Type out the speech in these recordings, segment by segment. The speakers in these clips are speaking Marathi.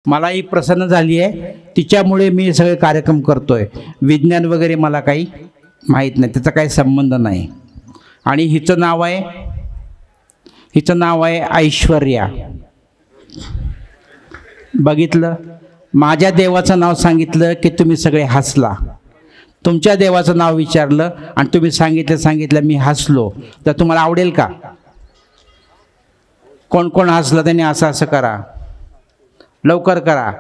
मलाही प्रसन्न झाली आहे, तिच्यामुळे मी सगळे कार्यक्रम करतोय। विज्ञान वगैरे मला काही माहीत नाही, त्याचा काही संबंध नाही। आणि हिचं नाव आहे ऐश्वर्या। बघितलं, माझ्या देवाचं नाव सांगितलं की तुम्ही सगळे हसला, तुमच्या देवाचं नाव विचारलं आणि तुम्ही सांगितलं मी हसलो, तर तुम्हाला आवडेल का? कोण कोण हसलं त्यांनी असं करा, लवकर करा।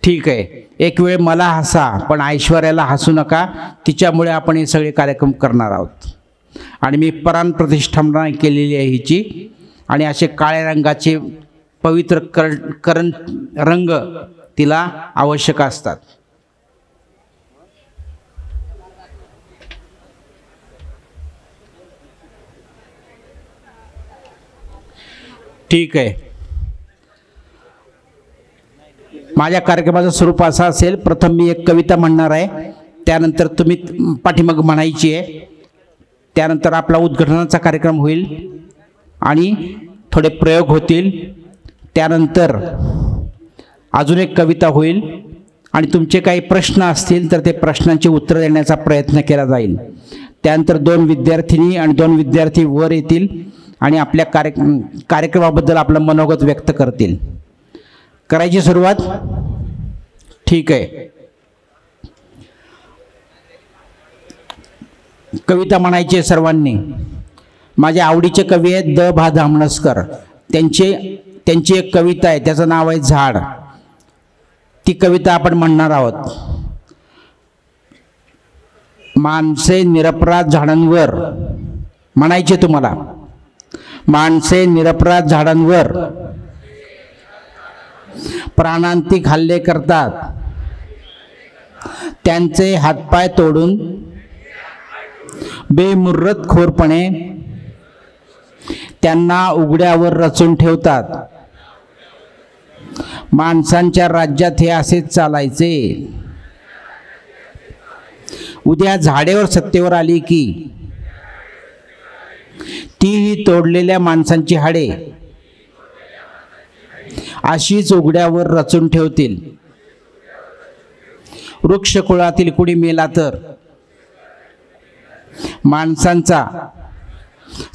ठीक आहे, एक वेळ मला हसा, पण ऐश्वर्याला हसू नका, तिच्यामुळे आपण हे सगळे कार्यक्रम करणार आहोत। आणि मी प्राण प्रतिष्ठापना केलेली आहे हिची, आणि असे काळ्या रंगाचे पवित्र रंग तिला आवश्यक असतात। ठीक आहे, माझ्या कार्यक्रमाचं स्वरूप असं असेल, प्रथम मी एक कविता म्हणणार आहे, त्यानंतर तुम्ही पाठीमाग म्हणायची आहे, त्यानंतर आपला उद्घाटनाचा कार्यक्रम होईल आणि थोडे प्रयोग होतील, त्यानंतर अजून एक कविता होईल आणि तुमचे काही प्रश्न असतील तर ते प्रश्नांची उत्तर देण्याचा प्रयत्न केला जाईल। त्यानंतर 2 विद्यार्थिनी आणि 2 विद्यार्थी वर येतील आणि आपल्या कार्यक्रमाबद्दल आपलं मनोगत व्यक्त करतील। करायची सुरुवात? ठीक आहे, कविता म्हणायची सर्वांनी। माझ्या आवडीचे कवी आहेत द भा धामणसकर, त्यांची एक कविता आहे, त्याचं नाव आहे झाड। ती कविता आपण म्हणणार आहोत। माणसे निरपराध झाडांवर, म्हणायचे तुम्हाला, माणसे निरपराध झाडांवर प्राणांतिक हल्ले करतात, त्यांचे हातपाय तोडून बेमुर्रतखोरपणे त्यांना उघड्यावर रचून ठेवतात। माणसांच्या राज्यात हे असेच चालायचे। उद्या झाडेवर सत्तेवर आली की तीही तोडलेल्या माणसांची हाडे अशीच उघड्यावर रचून ठेवतील। वृक्षकुळातील कुणी मेला तर माणसांचा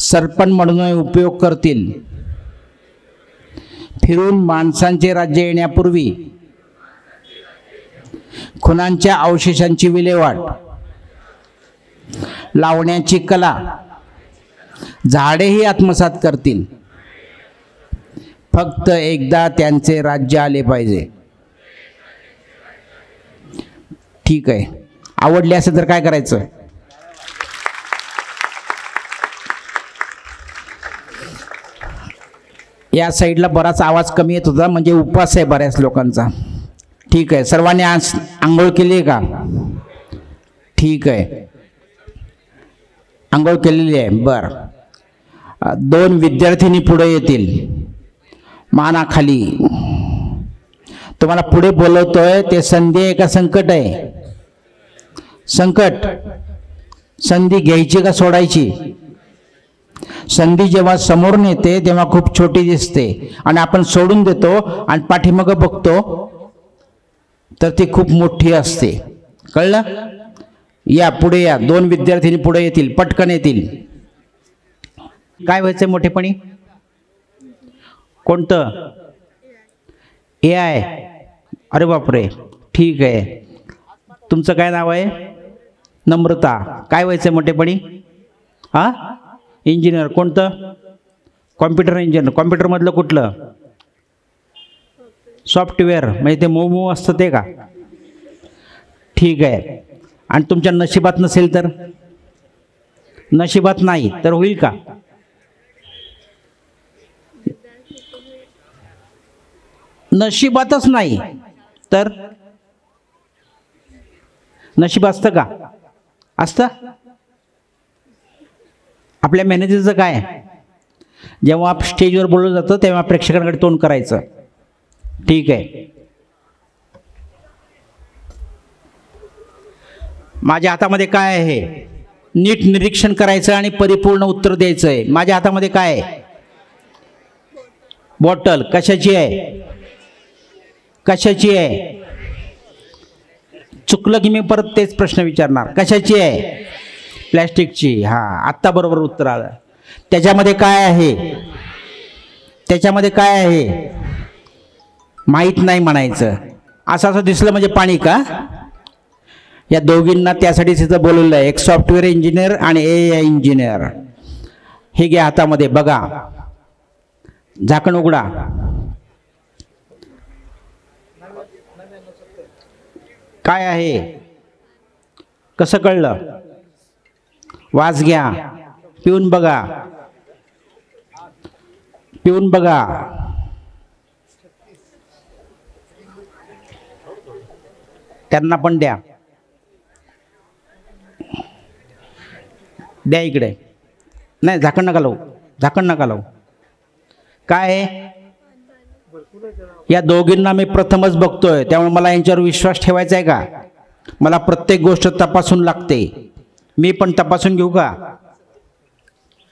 सरपण म्हणून उपयोग करतील। फिरून माणसांचे राज्य येण्यापूर्वी खुनांच्या अवशेषांची विल्हेवाट लावण्याची कला झाडेही आत्मसात करतील। फक्त एकदा त्यांचे राज्य आले पाहिजे। ठीक आहे, आवडले असेल तर काय करायचं? या साईडला बराच आवाज कमी येत होता, म्हणजे उपवास आहे बऱ्याच लोकांचा। ठीक आहे, सर्वांनी आज आंघोळ केली आहे का? ठीक आहे, आंघोळ केलेली आहे। बरं, 2 विद्यार्थिनी पुढे येतील, मानाखाली। तुम्हाला पुढे बोलवतोय ते संधी आहे का संकट आहे? संकट। संधी घ्यायची का सोडायची? संधी जेव्हा समोरून येते तेव्हा खूप छोटी दिसते, आणि आपण सोडून देतो आणि पाठीमागे बघतो तर ती खूप मोठी असते। कळलं? या पुढे या, 2 विद्यार्थिनी पुढे येतील, पटकन येतील। काय व्हायचंय मोठेपणी? कोणतं? AI? अरे बापरे, ठीक आहे। तुमचं काय नाव आहे? नम्रता। काय व्हायचंय मोठेपणी? हा, इंजिनियर। कोणतं? Computer engineer. कॉम्प्युटरमधलं कुठलं? सॉफ्टवेअर, म्हणजे ते मोमो असतं ते का? ठीक आहे। आणि तुमच्या नशिबात नसेल तर? नशिबात नाही तर होईल का? नशिबातच नाही तर? नशीब असतं का? असतं? आपल्या मेहनतीचं काय? जेव्हा स्टेजवर बोललं जातं तेव्हा प्रेक्षकांकडे तोंड करायचं। ठीक आहे, माझ्या हातामध्ये काय आहे? नीट निरीक्षण करायचं आणि परिपूर्ण उत्तर द्यायचं आहे। माझ्या हातामध्ये काय आहे? बॉटल। कशाची आहे? कशाची आहे? चुकलं की मी परत तेच प्रश्न विचारणार. कशाची आहे? प्लॅस्टिकची. हा, आत्ता बरोबर उत्तर आलं. त्याच्यामध्ये काय आहे? त्याच्यामध्ये काय आहे माहीत नाही म्हणायचं. असं असं दिसलं म्हणजे पाणी का? या दोघींना त्यासाठी तिथं बोलवलं आहे, एक सॉफ्टवेअर इंजिनियर आणि AI इंजिनियर. हे घ्या हातामध्ये, बघा, झाकण उघडा. काय आहे? कसं कळलं? वास घ्या, पिऊन बघा, पिऊन बघा. त्यांना पण द्या, द्या इकडे. नाही, झाकण नका लावू, झाकण नका लावू. काय आहे? या दोघींना मी प्रथमच बघतोय, त्यामुळे मला यांच्यावर विश्वास ठेवायचा आहे का? मला प्रत्येक गोष्ट तपासून लागते. मी पण तपासून घेऊ का?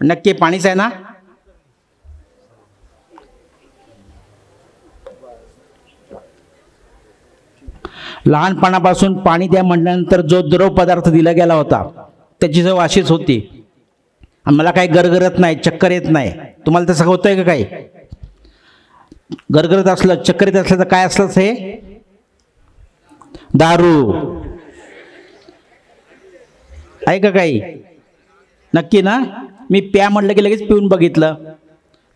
नक्की पाणीच आहे ना? लहानपणापासून पाणी द्या म्हटल्यानंतर जो द्रव पदार्थ दिला गेला होता त्याची चव अशीच होती. मला काही गरगरत नाही, चक्कर येत नाही. तुम्हाला तसं होतंय का? काही गरगरत असलं, चक्कर येत असलं तर काय असलंच हे? दारू आहे का काही? नक्की ना? मी प्या म्हटलं की लगेच पिऊन बघितलं.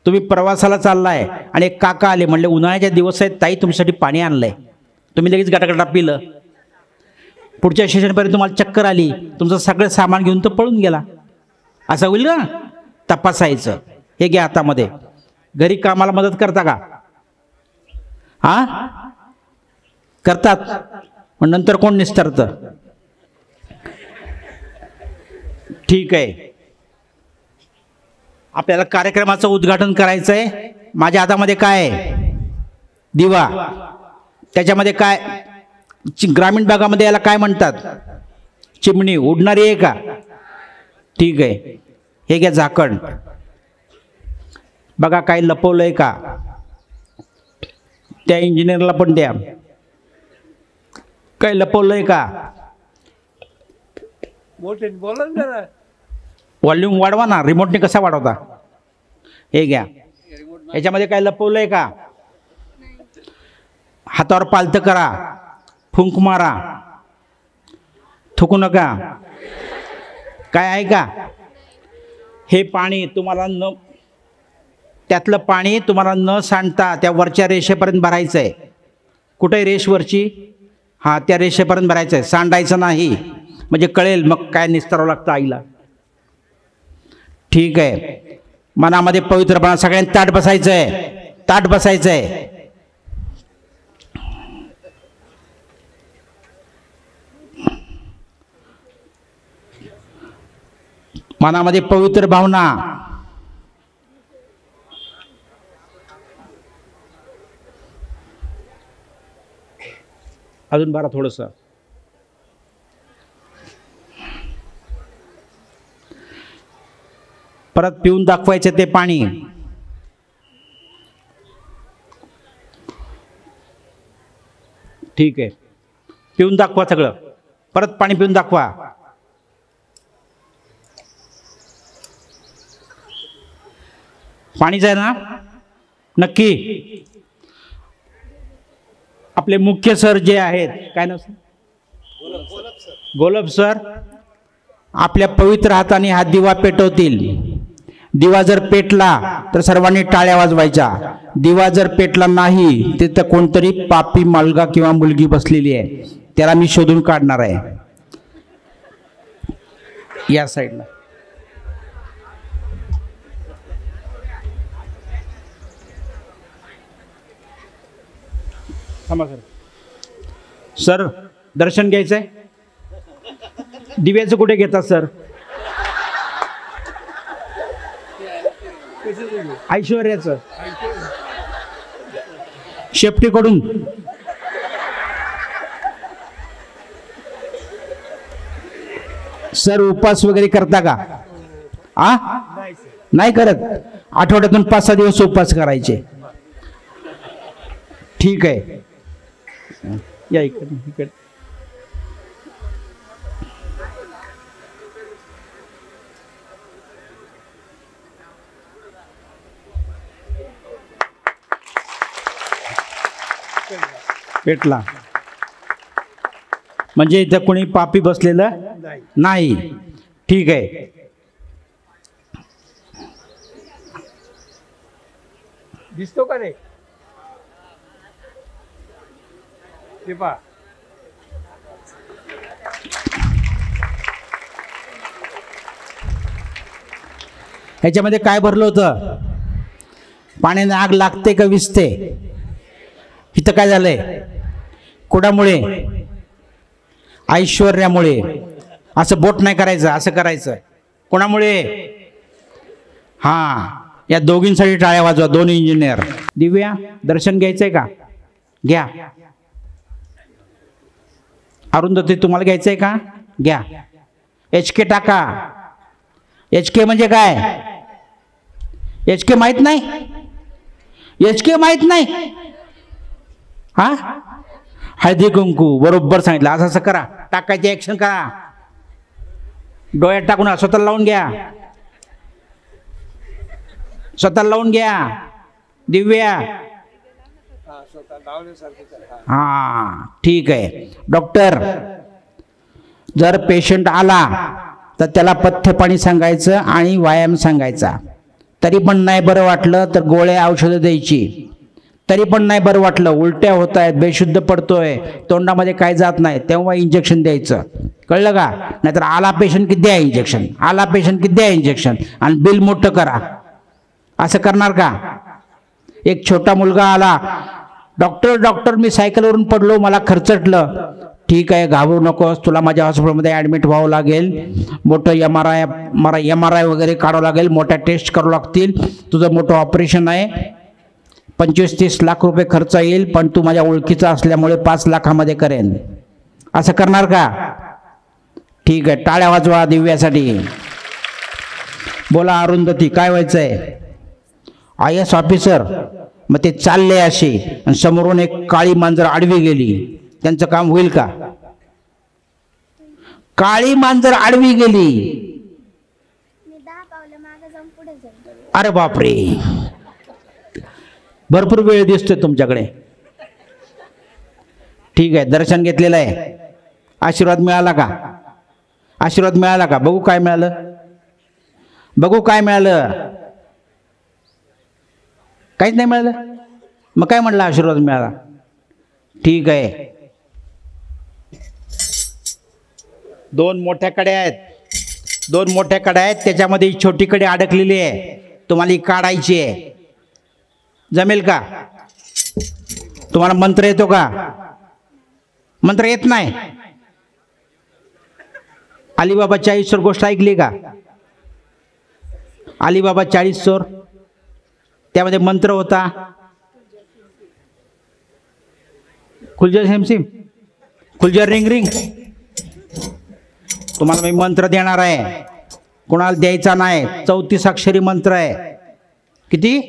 तुम्ही प्रवासाला चाललाय आणि एक काका आले, म्हणले उन्हाळ्याच्या दिवस आहेत ताई, तुमच्यासाठी पाणी आणलंय. तुम्ही लगेच गटागटा पिलं. पुढच्या स्टेशनपर्यंत तुम्हाला चक्कर आली, तुमचं सगळं सामान घेऊन तो पळून गेला. असं होईल ना? तपासायचं. हे घ्या हातामध्ये. घरी कामाला मदत करता का? हा, करतात. पण नंतर कोण निस्तरतं? ठीक आहे, आपल्याला कार्यक्रमाचं उद्घाटन करायचं आहे. माझ्या हातामध्ये काय आहे? दिवा. त्याच्यामध्ये काय? ग्रामीण भागामध्ये याला काय म्हणतात? चिमणी. उडणारी आहे का? ठीक आहे, हे घ्या झाकण. बघा काय लपवलंय का? त्या इंजिनियरला पण द्या. काय लपवलंय का? व्हॉल्यूम वाढवा ना, रिमोटने कसा वाढवता? हे घ्या. याच्यामध्ये काय लपवलंय का? हातावर पालतं करा, फुंक मारा, थुकू नका. काय आहे का? हे पाणी तुम्हाला न, त्यातलं पाणी तुम्हाला न सांडता त्या वरच्या रेषेपर्यंत भरायचं आहे. कुठे रेषवरची? हा, त्या रेषेपर्यंत भरायचं आहे, सांडायचं नाही. म्हणजे कळेल मग काय निस्तरावं लागतं आईला. ठीक आहे, मनामध्ये पवित्रपणा. सगळ्यांनी ताट बसायचं आहे, ताट बसायचं आहे. मनामध्ये पवित्र भावना. अजून बारा थोडंसं. परत पिऊन दाखवायचं ते पाणी. ठीक आहे, पिऊन दाखवा सगळं. परत पाणी पिऊन दाखवा. पाणीच आहे ना? नक्की? आपले मुख्य सर जे आहेत, काय नाव? गोलब सर. आपल्या पवित्र हाताने हा दिवा पेटवतील. दिवा जर पेटला तर सर्वांनी टाळ्या वाजवायच्या. दिवा जर पेटला नाही तिथं कोणतरी पापी मालगा किंवा मुलगी बसलेली आहे, त्याला मी शोधून काढणार आहे. या साईडला. थांबा सर. सर, दर्शन घ्यायचंय. दिव्याचं कुठे घेतात सर? ऐश्वर्याचं. शेपटीकडून. सर, उपवास वगैरे करता का? नाही करत. आठवड्यातून 5-6 दिवस उपवास करायचे. ठीक आहे, या इकडे इकडे. पेटला म्हणजे इथं कोणी पापी बसलेलं नाही. ठीक आहे. दिसतो का रे? ते पहा. ह्याच्यामध्ये काय भरलं होतं? पाण्याने आग लागते का विझते? इथं काय झालंय? कुणामुळे? ऐश्वर्यामुळे. असं बोट नाही करायचं, असं करायचं. कोणामुळे? हा, या दोघींसाठी टाळ्या वाजवा, दोन इंजिनियर. दिव्या, दर्शन घ्यायचंय का? घ्या. अरुंधती, तुम्हाला घ्यायचंय का? घ्या. HK टाका. HK म्हणजे काय? HK माहित नाही? HK माहित नाही? हा, हळदी कुंकू बरोबर सांगितलं. असं असं करा, टाकायची ऍक्शन करा. डोळ्यात टाकून स्वतःला लावून घ्या, स्वतःला लावून घ्या. दिव्या, हा ठीक आहे. डॉक्टर, जर पेशंट आला तर त्याला पथ्य पाणी सांगायचं आणि व्यायाम सांगायचा. तरी पण नाही बरं वाटलं तर गोळ्या औषधं द्यायची. तरी पण नाही बरं वाटलं, उलट्या होत आहेत, बेशुद्ध पडतोय, तोंडामध्ये काय जात नाही, तेव्हा इंजेक्शन द्यायचं. कळलं का? नाहीतर आला पेशंट की द्या इंजेक्शन, आला पेशंट की द्या इंजेक्शन आणि बिल मोठं करा. असं करणार का? एक छोटा मुलगा आला, डॉक्टर डॉक्टर मी सायकलवरून पडलो, मला खर्चटलं. ठीक आहे, घाबरू नकोस, तुला माझ्या हॉस्पिटलमध्ये ॲडमिट व्हावं लागेल. मोठं MRI वगैरे काढावं लागेल, मोठ्या टेस्ट करावं लागतील, तुझं मोठं ऑपरेशन आहे, 25-30 लाख रुपये खर्च येईल, पण तू माझ्या ओळखीचा असल्यामुळे 5 लाखामध्ये करेन. असं करणार का? ठीक आहे, टाळ्या वाजवा दिव्यासाठी. बोला अरुंधती, काय व्हायचंय? IAS officer. मग ते चालले असे आणि समोरून एक काळी मांजर आडवी गेली, त्यांचं काम होईल का? काळी मांजर आडवी गेली, अरे बापरे, भरपूर वेळ दिसतोय तुमच्याकडे. ठीक आहे, दर्शन घेतलेलं आहे. आशीर्वाद मिळाला का? आशीर्वाद मिळाला का? बघू काय मिळालं, बघू काय मिळालं. काहीच नाही मिळालं. मग काय म्हणलं? आशीर्वाद मिळाला. ठीक आहे. 2 मोठ्या कड्या आहेत, 2 मोठ्या कड्या आहेत, त्याच्यामध्ये ही छोटी कडी अडकलेली आहे, तुम्हाला ही काढायची आहे. जमेल का? तुम्हाला मंत्र येतो का? मंत्र येत नाही? अलीबाबा 40 चोर गोष्ट ऐकली का? अलीबाबा 40 चोर, त्यामध्ये मंत्र होता. खुलजर हेमसिम, खुलजर रिंग रिंग. तुम्हाला मी मंत्र देणार आहे, कोणाला द्यायचा नाही. 34 अक्षरी मंत्र आहे. किती?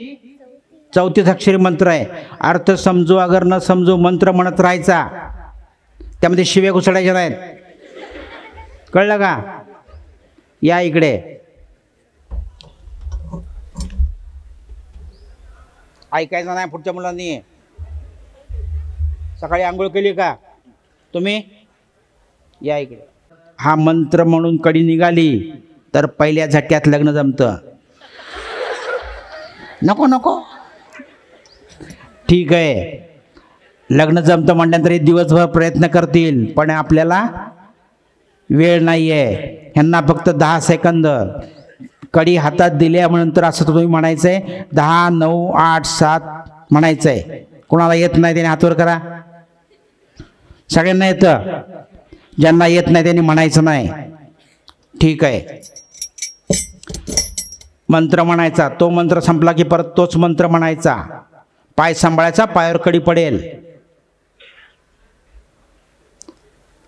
34 अक्षरी मंत्र आहे. अर्थ समजू अगर न समजू मंत्र म्हणत राहायचा, त्यामध्ये शिव्या घुसडायच्या नाहीत. कळलं का? या इकडे. ऐकायचं नाही पुढच्या मुलांनी. सकाळी आंघोळ केली का तुम्ही? या इकडे. हा मंत्र म्हणून कडी निघाली तर पहिल्या झटक्यात लग्न जमतं. नको नको. ठीक आहे, लग्न जमतं म्हटल्यानंतर दिवसभर प्रयत्न करतील, पण आपल्याला वेळ नाही आहे. ह्यांना फक्त 10 सेकंद. कडी हातात दिल्यानंतर असं तुम्ही म्हणायचंय 10, 9, 8, 7 म्हणायचंय. कोणाला येत नाही त्याने हातवर करा. सगळ्यांना येतं, ज्यांना येत नाही त्यांनी म्हणायचं नाही. ठीक आहे. मंत्र म्हणायचा, तो मंत्र संपला की परत तोच मंत्र म्हणायचा. पाय सांभाळायचा, पायावर कडी पडेल.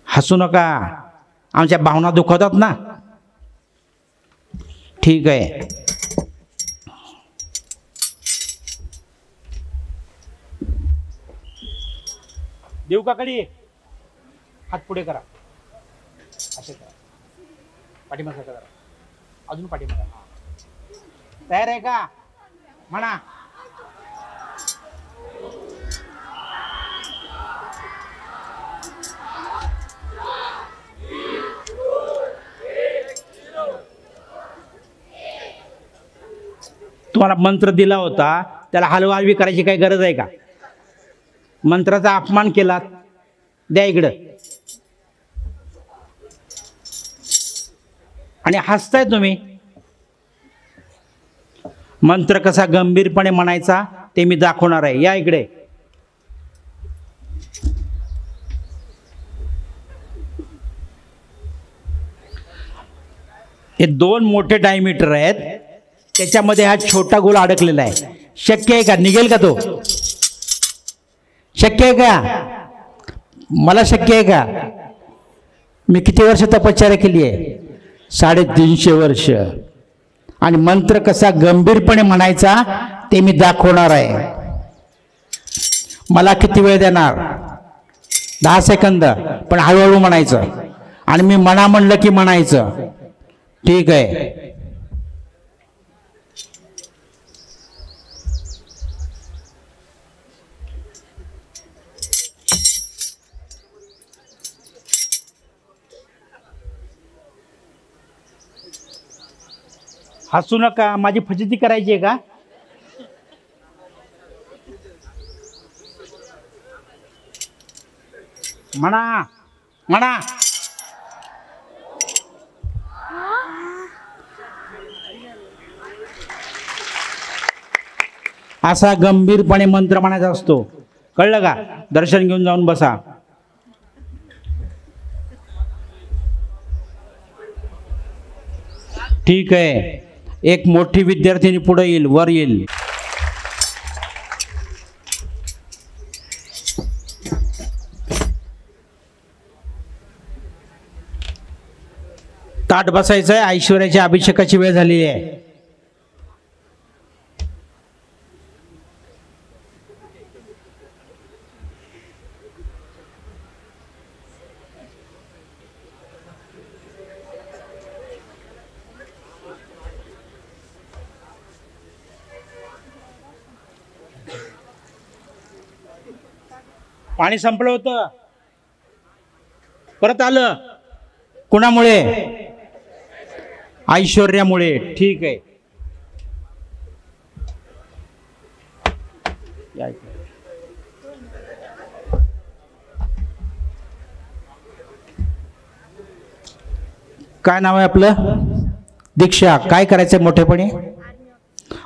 हसू नका, आमच्या भावना दुखवतात ना. ठीक आहे. देऊ का कडी? हात पुढे करा, असे करा, पाठीमागे करा, अजून पाठीमागे. तयार आहे का? म्हणा. तुम्हाला मंत्र दिला होता, त्याला हलवा हलवी करायची काही गरज आहे का? मंत्राचा अपमान केलात. द्या इकडं. आणि हसताय तुम्ही. मंत्र कसा गंभीरपणे म्हणायचा ते मी दाखवणार आहे. या इकडे. हे 2 मोठे डायमीटर आहेत, त्याच्यामध्ये हा छोटा गोल अडकलेला आहे. शक्य आहे का? निघेल का तो? शक्य आहे का? मला शक्य आहे का? मी किती वर्ष तपश्चर्या केली आहे? 350 वर्ष. आणि मंत्र कसा गंभीरपणे म्हणायचा ते मी दाखवणार आहे. मला किती वेळ देणार? 10 सेकंद. पण हळूहळू म्हणायचं. आणि मी म्हणा म्हणलं की म्हणायचं. ठीक आहे? हसू नका. माझी फजिती करायची आहे का? म्हणा म्हणा. असा गंभीरपणे मंत्र म्हणायचा असतो. कळलं का? दर्शन घेऊन जाऊन बसा. ठीक आहे. एक मोठी विद्यार्थिनी पुढे येईल, वर येईल. ताट बसायचं आहे. ऐश्वर्याच्या अभिषेकाची वेळ झालेली आहे. पाणी संपलं होतं, परत आलं. कुणामुळे? ऐश्वर्यामुळे. ठीक आहे. काय नाव आहे आपलं? दीक्षा. काय करायचंय मोठेपणी?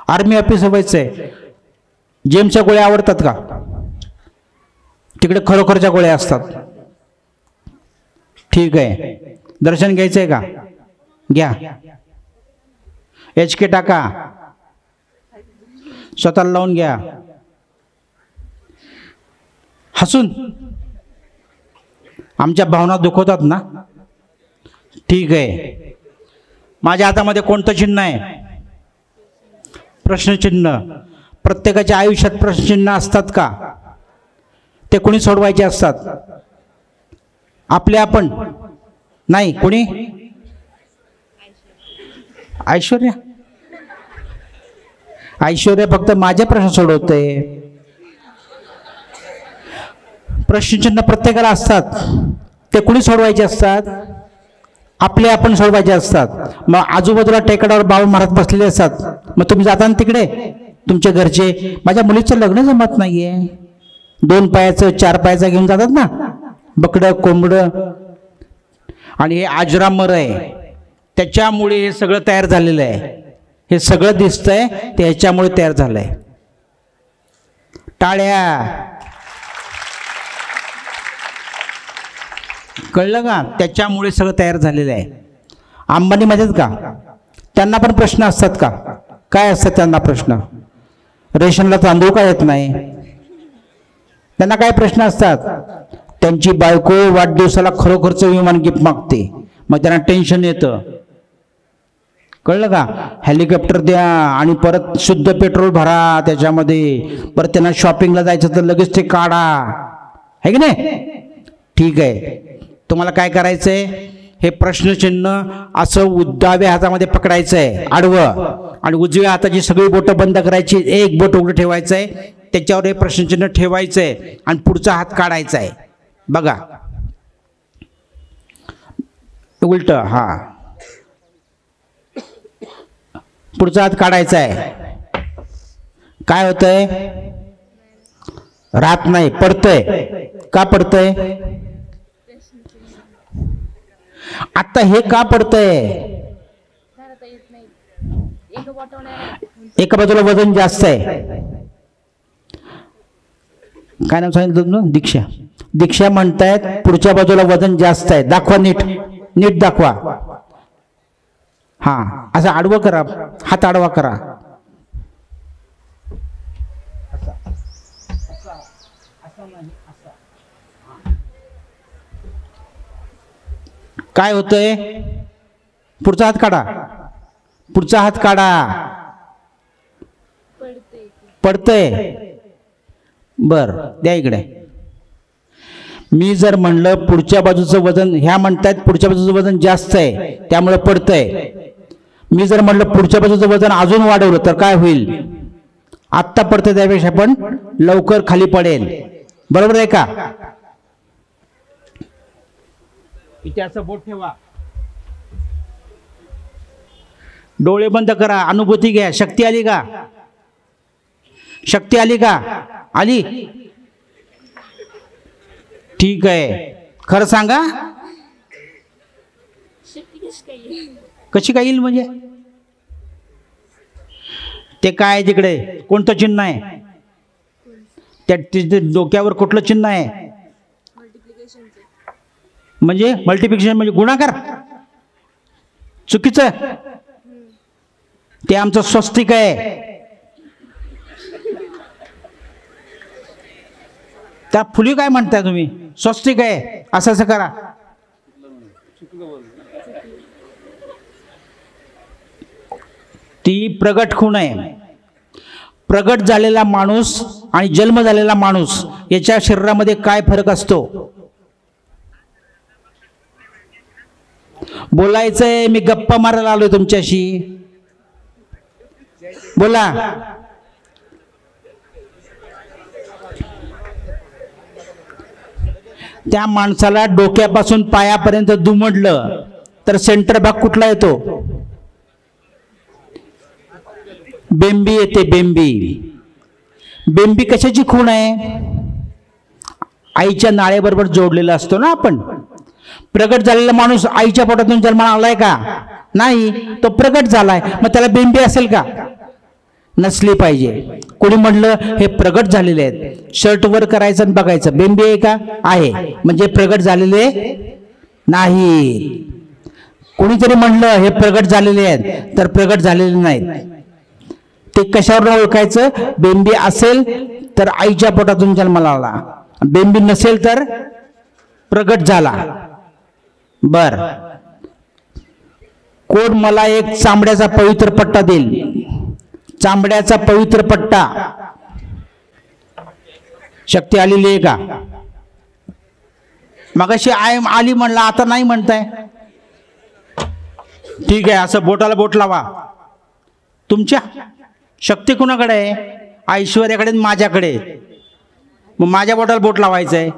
आर्मी ऑफिसर व्हायचंय. जेमच्या गोळ्या आवडतात का? तिकडे खरोखरच्या गोळ्या असतात. ठीक आहे. दर्शन घ्यायचंय का? घ्या. HK टाका. स्वतःला लावून घ्या. हसून. आमच्या भावना दुखवतात ना? ठीक आहे. माझ्या हातामध्ये कोणतं चिन्ह आहे? प्रश्नचिन्ह. प्रत्येकाच्या आयुष्यात प्रश्नचिन्ह असतात का? ते कोणी सोडवायचे असतात? आपले आपण? नाही. कोणी? ऐश्वर्या. ऐश्वर्या फक्त माझे प्रश्न सोडवते. प्रश्नचिन्ह प्रत्येकाला असतात. ते कोणी सोडवायचे असतात? आपले आपण सोडवायचे असतात. मग आजूबाजूला टेकडावर बाबा महाराज बसलेले असतात. मग तुम्ही जाता ना तिकडे, तुमच्या घरचे, माझ्या मुलीचं लग्न जमत नाहीये, 2 पायाचं 4 पायाचं घेऊन जातात ना, बकडं कोंबडं. आणि हे अजरामर आहे, त्याच्यामुळे हे सगळं तयार झालेलं आहे. हे सगळं दिसतंय ते ह्याच्यामुळे तयार झालंय. टाळ्या. कळलं का? त्याच्यामुळे सगळं तयार झालेलं आहे. अंबानी मध्येच का? त्यांना पण प्रश्न असतात का? काय असतात त्यांना प्रश्न? रेशनला तांदूळ का येत नाही? त्यांना काय प्रश्न असतात? त्यांची बायको वाढदिवसाला खरोखरचं विमान गिफ्ट मागते, मग त्यांना टेन्शन येतं. कळलं का? हेलिकॉप्टर द्या आणि परत शुद्ध पेट्रोल भरा त्याच्यामध्ये, परत त्यांना शॉपिंगला जायचं तर लगेच ते काढा. आहे की नाही? ठीक आहे, तुम्हाला काय करायचंय, हे प्रश्नचिन्ह असं डाव्या हातामध्ये पकडायचं आहे आडवं, आणि उजव्या हाताची सगळी बोटं बंद करायची, एक बोट उघडं ठेवायचं आहे, त्याच्यावर हे प्रश्नचिन्ह ठेवायचं आहे आणि पुढचा हात काढायचा आहे. बघा उलट, हा पुढचा हात काढायचा आहे. काय होतंय? राहत नाही, पडतंय. का पडतंय? आता हे का पडतंय? एका बाजूला वजन जास्त आहे. काय नाव सांगितलं तुमचं? दीक्षा. दीक्षा म्हणतायत पुढच्या बाजूला वजन जास्त आहे. दाखवा, नीट नीट दाखवा. हा, असं आडवं करा, हात आडवा करा. काय होतंय? पुढचा हात काढा, पुढचा हात काढा. पडतंय. बर, द्या इकडे. मी जर म्हणलं पुढच्या बाजूचं वजन, ह्या म्हणतायत पुढच्या बाजूचं वजन जास्त आहे त्यामुळे पडतंय. मी जर म्हणलं पुढच्या बाजूचं वजन अजून वाढवलं तर काय होईल? आत्ता पडतं त्यापेक्षा पण लवकर खाली पडेल. बरोबर आहे का? इथे असं बोट ठेवा, डोळे बंद करा, अनुभूती घ्या. शक्ती आली का? शक्ती आली का? आली? ठीक आहे, खरं सांगा. कशी काय येईल म्हणजे? ते काय तिकडे कोणतं चिन्ह आहे? त्या डोक्यावर कुठलं चिन्ह आहे? म्हणजे मल्टिप्लिकेशन म्हणजे गुणाकार. चुकीचं. ते आमचं स्वस्तिक आहे. त्या फुली काय म्हणताय तुम्ही? स्वस्तिक आहे, असं असं करा. ती प्रगट खूण आहे. प्रगट झालेला माणूस आणि जन्म झालेला माणूस याच्या शरीरामध्ये काय फरक असतो? बोलायचंय, मी गप्पा मारायला आलोय तुमच्याशी. बोला. त्या माणसाला डोक्यापासून पायापर्यंत दुमडलं तर सेंटर भाग कुठला येतो? बेंबी येते. बेंबी. बेंबी कशाची खूण आहे? आईच्या नाळेबरोबर जोडलेला असतो ना आपण. प्रगट झालेला माणूस आईच्या पोटातून जन्माला आलाय का? नाही, तो प्रगट झालाय. मग त्याला बेंबी असेल का? नसली पाहिजे. कोणी म्हणलं हे प्रगट झालेले आहेत, शर्ट वर करायचं आणि बघायचं, बेंबी आहे का? आहे, म्हणजे प्रगट झालेले नाही. कोणीतरी म्हणलं हे प्रगट झालेले आहेत तर प्रगट झालेले नाहीत. ते कशावर ओळखायचं? बेंबी असेल तर आईच्या पोटातून जन्माला आला, बेंबी नसेल तर प्रगट झाला. बर, कोण मला एक चांबड्याचा पवित्र पट्टा देईल? चांबड्याचा पवित्र पट्टा. शक्ती आलेली आहे का? मगाशी आली म्हणला, आता नाही म्हणताय. ठीक आहे, असं बोटाला बोट लावा. तुमच्या शक्ती कुणाकडे आहे? ऐश्वर्याकडे, माझ्याकडे. मग माझ्या बोटाला बोट लावायचंय,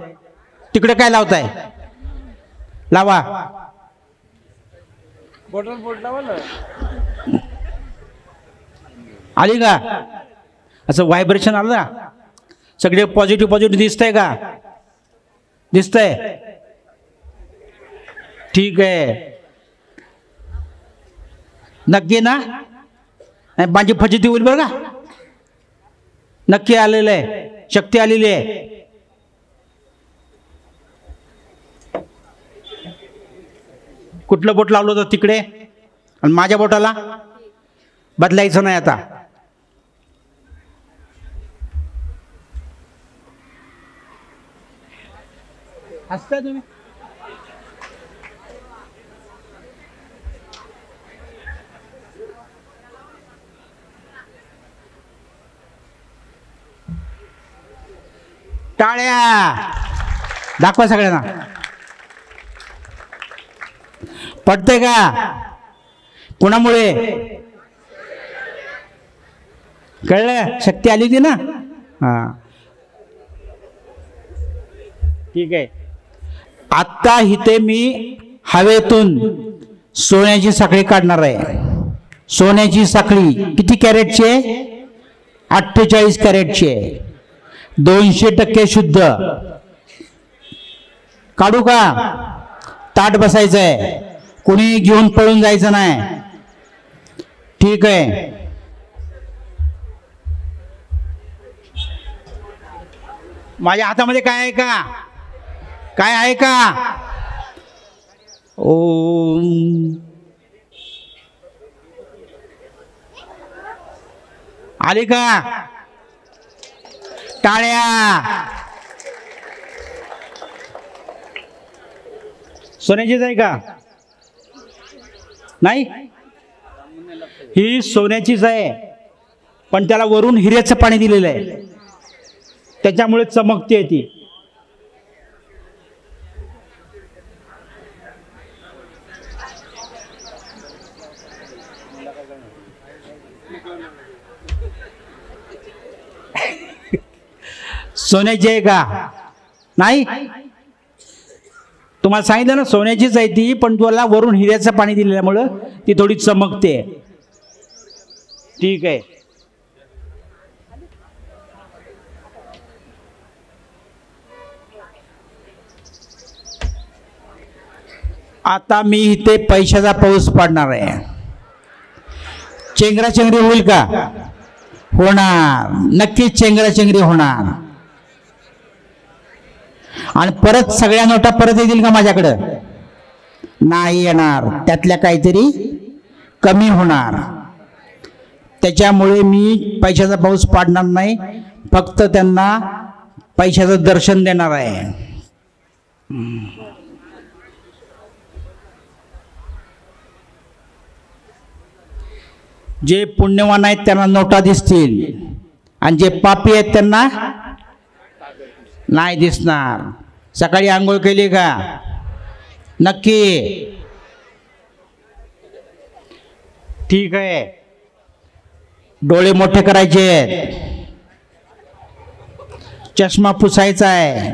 तिकडे काय लावताय? लावा. बोटल बोट लावा ना. आली का? असं व्हायब्रेशन आलं ना, सगळे पॉझिटिव्ह पॉझिटिव्ह दिसतंय का? दिसतंय? ठीक आहे. नक्की ना? माझी फजिती होईल बरं का? नक्की आलेलं आहे, शक्ती आलेली आहे. कुठलं बोट लावलं होतं तिकडे आणि माझ्या बोटाला? बदलायचं नाही आता. हसताय तुम्ही? टाळ्या. दाखवा सगळ्यांना. पटतंय का? कोणामुळे? कळलं? शक्ती आली होती ना. हा ठीक आहे. आत्ता इथे मी हवेतून सोन्याची साखळी काढणार आहे. सोन्याची साखळी किती कॅरेटची आहे? 48 कॅरेटची आहे. 200% शुद्ध. काढू का? ताट बसायचं आहे, कोणी घेऊन पळून जायचं नाही. ठीक आहे. माझ्या हातामध्ये काय आहे का? काय आहे का? ओम. आली का? टाळ्या. सोन्याचीच आहे का? नाही, ही सोन्याचीच आहे, पण त्याला वरून हिऱ्याचं पाणी दिलेलं आहे, त्याच्यामुळे चमकते ती. सोन्याची आहे का? नाही, तुम्हाला सांगितलं ना सोन्याचीच आहे ती, पण तुला वरून हिऱ्याचं पाणी दिल्यामुळं ती थोडी चमकते. ठीक आहे. आता मी इथे पैशाचा पाऊस पाडणार आहे. चेंगराचेंगरी होईल का? होणार, नक्कीच चेंगराचेंगरी होणार. आणि परत सगळ्या नोटा परत येतील का माझ्याकडं? नाही येणार, त्यातल्या काहीतरी कमी होणार. त्याच्यामुळे मी पैशाचा पाऊस पाडणार नाही, फक्त त्यांना पैशाचं दर्शन देणार आहे. जे पुण्यवान आहेत त्यांना नोटा दिसतील, आणि जे पापी आहेत त्यांना नाही दिसणार. सकाळी आंघोळ केली का? नक्की. ठीक आहे. डोळे मोठे करायचे, चष्मा पुसायचा आहे.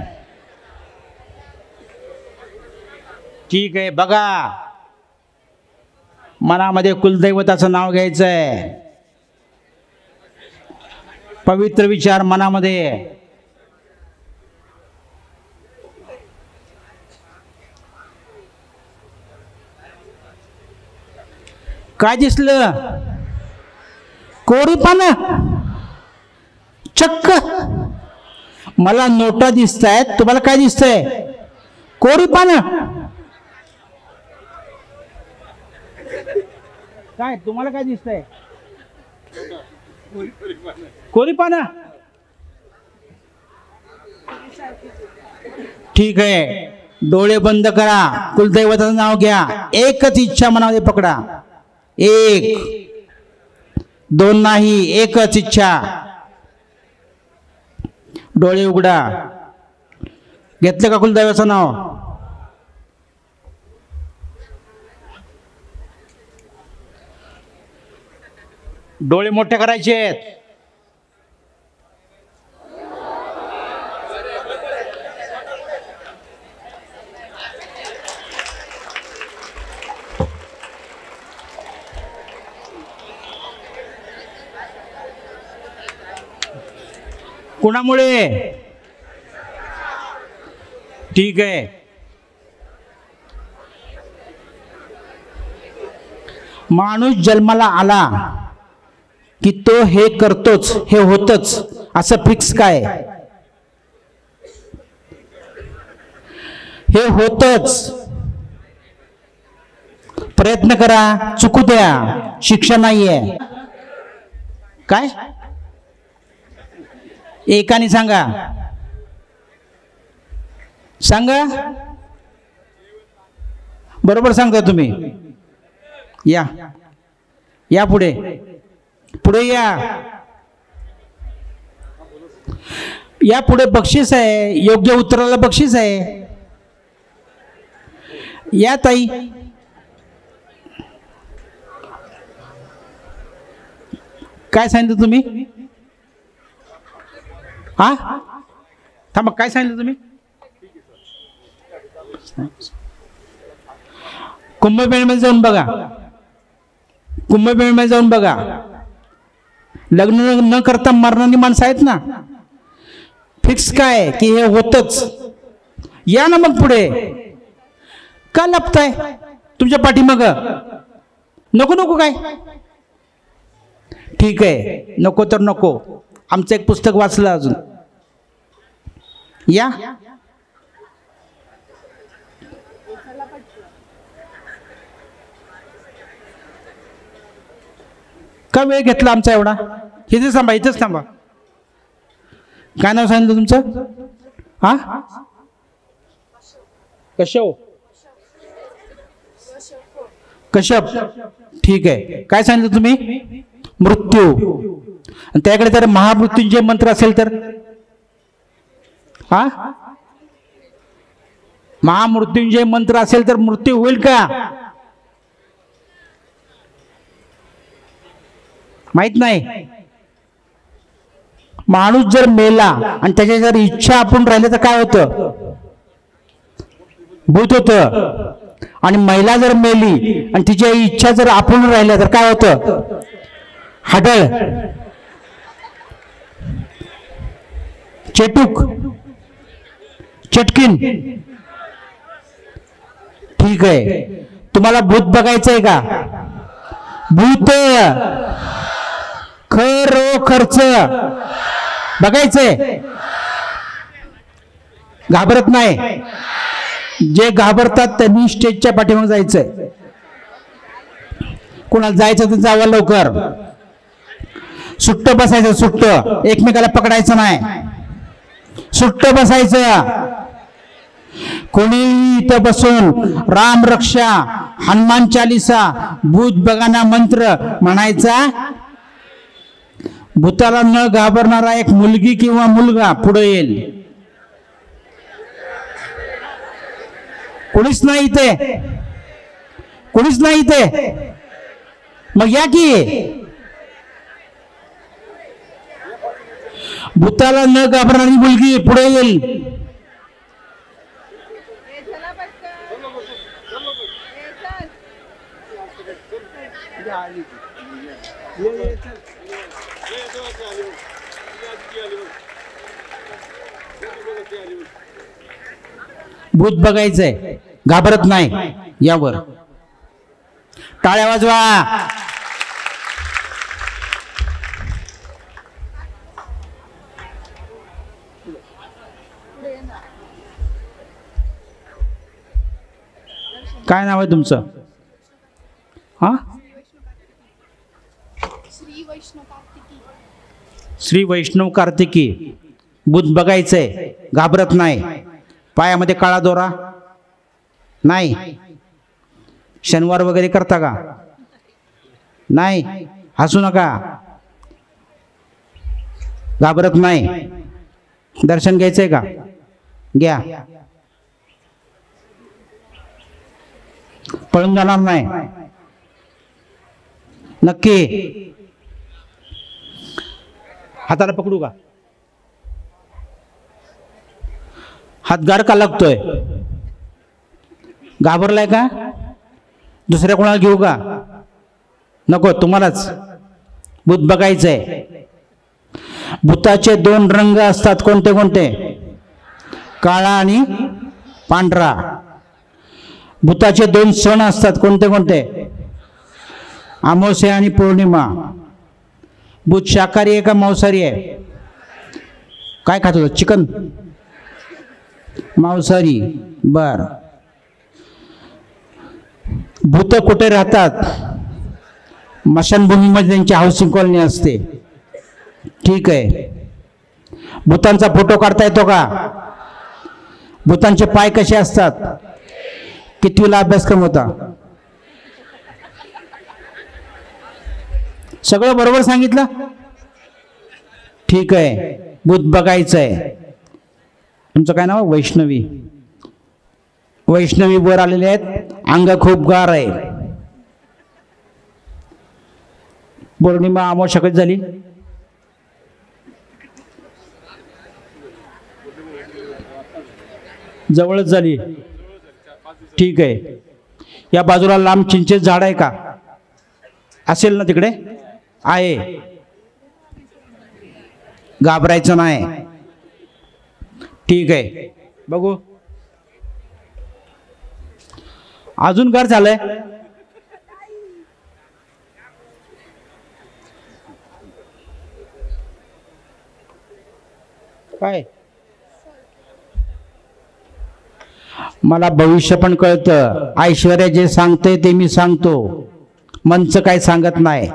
ठीक आहे. बघा, मनामध्ये कुलदैवताचं नाव घ्यायचं आहे. पवित्र विचार मनामध्ये. काय दिसलं? कोरी पानं. चक्क मला नोटा दिसत आहेत, तुम्हाला काय दिसतंय? कोरी पानं. काय तुम्हाला काय दिसतंय? कोरी पानं. ठीक आहे. डोळे बंद करा, कुलदैवताचं नाव घ्या, एकच इच्छा मनामध्ये पकडा. 1 2 नाही, एकच इच्छा. डोळे उघडा. घेतलं का कुलदैवाचं नाव? डोळे मोठे करायचे आहेत. कुणामुळे? ठीक आहे. माणूस जन्माला आला की तो हे करतोच, हे होतच असं फिक्स काय? हे होतच. प्रयत्न करा, चुकू द्या, शिक्षा नाहीये. काय? एकाने सांगा, सांगा. बरोबर सांगता तुम्ही. या या पुढे, पुढे या. या पुढे बक्षीस आहे, योग्य उत्तराला बक्षीस आहे. या ताई. काय सांगितलं तुम्ही? हा थांबा, काय सांगितलं तुम्ही? कुंभमेळ्यामध्ये जाऊन बघा, कुंभमेळ्यामध्ये जाऊन बघा. लग्न न करता मरणारी माणसं आहेत ना, फिक्स काय की हे होतच. या ना मग पुढे. का लपताय तुमच्या पाठीमाग? नको नको काय? ठीक आहे, नको तर नको. आमचं एक पुस्तक वाचलं अजून. या. का वेळ घेतला आमचा एवढा? इथेच थांबा, इथेच थांबा. काय नाव सांगितलं तुमचं? हा कश्यप. कश्यप, ठीक आहे. काय सांगितलं तुम्ही? मृत्यू. आणि त्याकडे जर महामृत्युंजय मंत्र असेल तर? हा महामृत्युंजय मंत्र असेल तर मृत्यू होईल का? माहित नाही. माणूस जर मेला आणि त्याच्या जर इच्छा आपण राहिल्या तर काय होतं? भूत होतं. आणि महिला जर मेली आणि तिच्या इच्छा जर आपण राहिल्या तर काय होतं? हाडळ. चेटूक, चटकीन. ठीक आहे. तुम्हाला भूत बघायचंय का? भूत खरोखरच बघायचंय. घाबरत नाही. जे घाबरतात त्यांनी स्टेजच्या पाठीमागे जायचंय. कोणाला जायचं तर जावं लवकर. सुट्ट बसायचं, सुट्ट. एकमेकाला पकडायचं नाही, सुट्ट बसायचं. कोणी इथं बसून राम रक्षा, हनुमान चालीसा, भूत बगाना मंत्र म्हणायचा. भूताला न घाबरणारा एक मुलगी किंवा मुलगा पुढे येईल. कोणीच नाही इथे, कोणीच नाही इथे. मग या की. भूताला न घाबरणारी मुलगी पुढे येईल. भूत बघायचंय, घाबरत नाही. यावर टाळ्या वाजवा. काय नाव आहे तुमचं? हा श्री वैष्णव कार्तिकी. भूत बघायचंय, घाबरत नाही. पायामध्ये काळा दोरा नाही. शनिवार वगैरे करता का? नाही. हसू नका. घाबरत नाही. दर्शन घ्यायचंय का? घ्या. पळून जाणार नाही. नक्की. हाताला पकडू का? हातगार का लागतोय? घाबरलाय का? दुसऱ्या कोणाला घेऊ का? नको, तुम्हालाच. भूत बघायचंय. भूताचे दोन रंग असतात. कोणते कोणते? काळा आणि पांढरा. भूताचे दोन सण असतात. कोणते कोणते? अमावस्या आणि पौर्णिमा. भूत शाकाहारी आहे का मांसाहारी आहे? काय खात होता? चिकन? मांसाहारी. बर. भूत कुठे राहतात? मशानभूमीमध्ये त्यांची हाऊसिंग कॉलनी असते. ठीक आहे. भूतांचा फोटो काढता येतो का? भूतांचे पाय कसे असतात? कितवीला अभ्यासक्रम होता? सगळं बरोबर सांगितलं? ठीक आहे. भूत बघायचंय. तुमचं काय नाव? वैष्णवी. वैष्णवी वर आलेले आहेत, अंग खूप गार आहे. पौर्णिमा अमावस्या कधी झाली? जवळच झाली. ठीक आहे. या बाजूला लांब चिंचेचं झाड आहे का? असेल ना तिकडे? आहे. घाबरायचं नाही. ठीक आहे. बघू. अजून घर झालंय? काय? मला भविष्य पण कळतं. ऐश्वर्या जे सांगते ते मी सांगतो. मनचं काय सांगत नाही.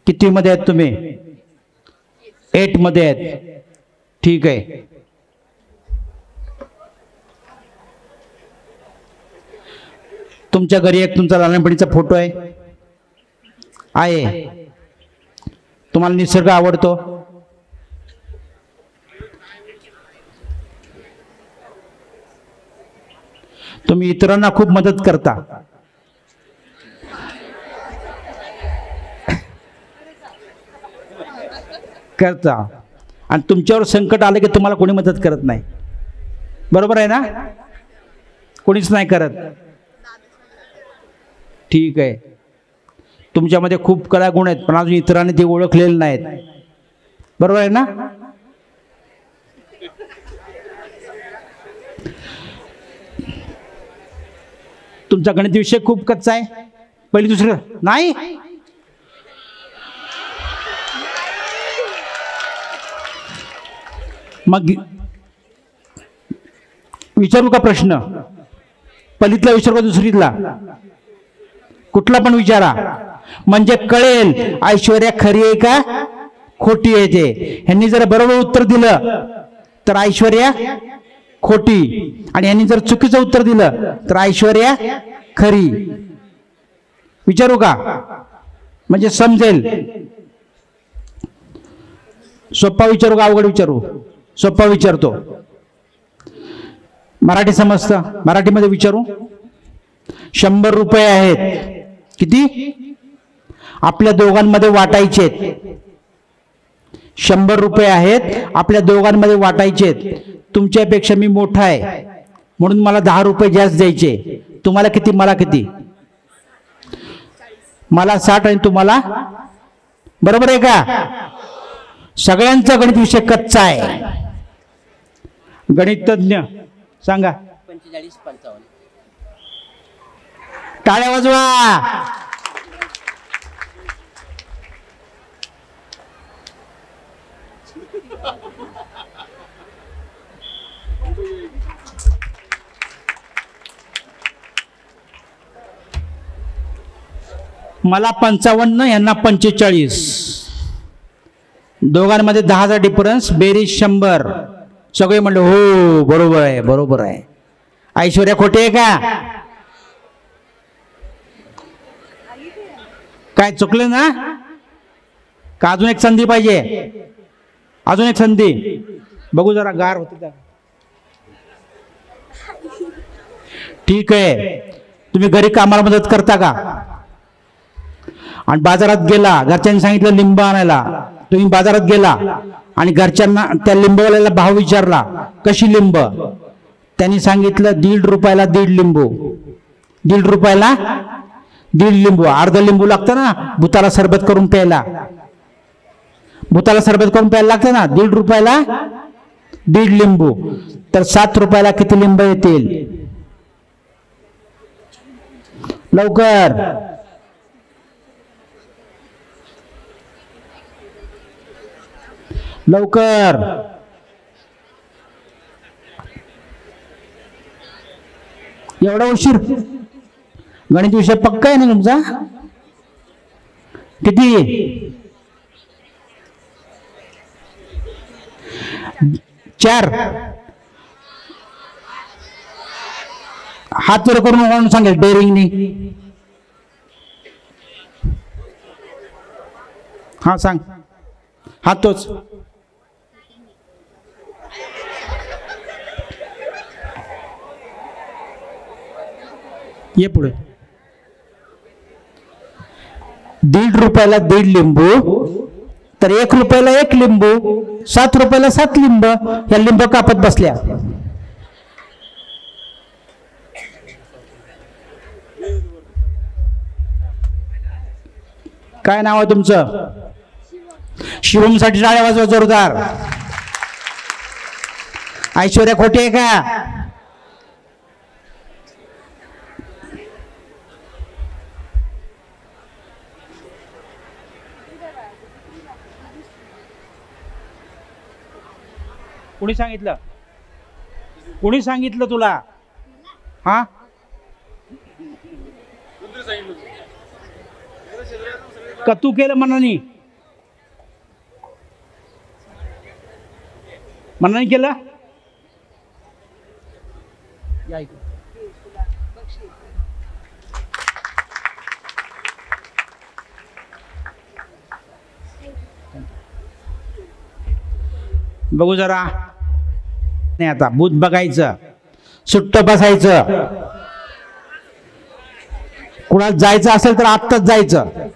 किती मध्ये आहेत तुम्ही? 8 मध्ये आहेत. ठीक आहे. तुमच्या घरी एक तुमचा लहानपणीचा फोटो आहे? आहे. तुम्हाला निसर्ग आवडतो? तुम्ही इतरांना खूप मदत करता. आणि तुमच्यावर संकट आलं की तुम्हाला कोणी मदत करत नाही. बरोबर आहे ना? कोणीच नाही करत. ठीक आहे. तुमच्यामध्ये खूप कला गुण आहेत, पण अजून इतरांनी ते ओळखलेले नाहीत. बरोबर आहे ना? तुमचा गणित विषय खूप कच्चा आहे. पहिली दुसरं नाही. मग विचारू का प्रश्न? पहिलीतला विचारू का दुसरीतला? कुठला पण विचारा, म्हणजे कळेल ऐश्वर्या खरी आहे का खोटी आहे ते. ह्यांनी जर बरोबर उत्तर दिलं तर ऐश्वर्या खोटी, आणि यांनी जर चुकीचं उत्तर दिलं तर ऐश्वर्या खरी. विचारू का? म्हणजे समजेल. सोप्पा विचारू का अवघड विचारू? सोप्पा विचारतो. मराठी समजतं? मराठीमध्ये विचारू. 100 रुपये आहेत. किती? आपल्या दोघांमध्ये वाटायचे. 100 रुपये आहेत, आपल्या दोघांमध्ये वाटायचे. तुमच्यापेक्षा मी मोठा आहे म्हणून मला 10 रुपये जास्त द्यायचे. तुम्हाला किती? मला किती? मला 60 आणि तुम्हाला? बरोबर आहे का? सगळ्यांचा गणित विषय कच्चा आहे. गणित तज्ञ सांगा. 45-55. टाळ्या वाजवा. मला 55, यांना 45. दोघांमध्ये 10चा डिफरन्स, बेरीज 100. सगळे म्हणले हो बरोबर आहे, बरोबर आहे. ऐश्वर्या खोटी आहे का? काय चुकलं ना? का अजून एक संधी पाहिजे? अजून एक संधी. बघू जरा गार होते. ठीक आहे. तुम्ही घरी कामाला मदत करता का? आणि बाजारात गेला, घरच्यांनी सांगितलं लिंब आणायला, तुम्ही बाजारात गेला आणि घरच्यांना त्या लिंबवाल्याला भाव विचारला, कशी लिंब? त्यांनी सांगितलं 1.5 रुपयाला 1.5 लिंबू. 1.5 रुपयाला 1.5 लिंबू. अर्धा लिंबू लागतं ना भूताला सरबत करून प्यायला. भूताला सरबत करून प्यायला लागतं ना. 1.5 रुपयाला 1.5 लिंबू. तर 7 रुपयाला किती लिंब येतील? लवकर. लवकर. एवढा उशीर? गणित विषय पक्का आहे ना तुमचा? किती? 4. हात वर करून सांगेल डेअरिंगनी. हा सांग. हात तोच. ये पुढे. 1.5 रुपयाला 1.5 लिंबू, तर 1 रुपयाला 1 लिंबू, 7 रुपयाला 7 लिंब. या लिंब कापत बसल्या. काय नाव आहे तुमचं? शिवमसाठी टाळ्या वाजवा जोरदार. ऐश्वर्या खोटे आहे का? कोणी सांगितलं? कोणी सांगितलं तुला? हा, का तू केलं मनाने? मनाने केलं? बघू जरा. नाही आता भूत बघायचं, सुट्ट बसायचं. कुणाला जायचं असेल तर आत्ताच जायचं.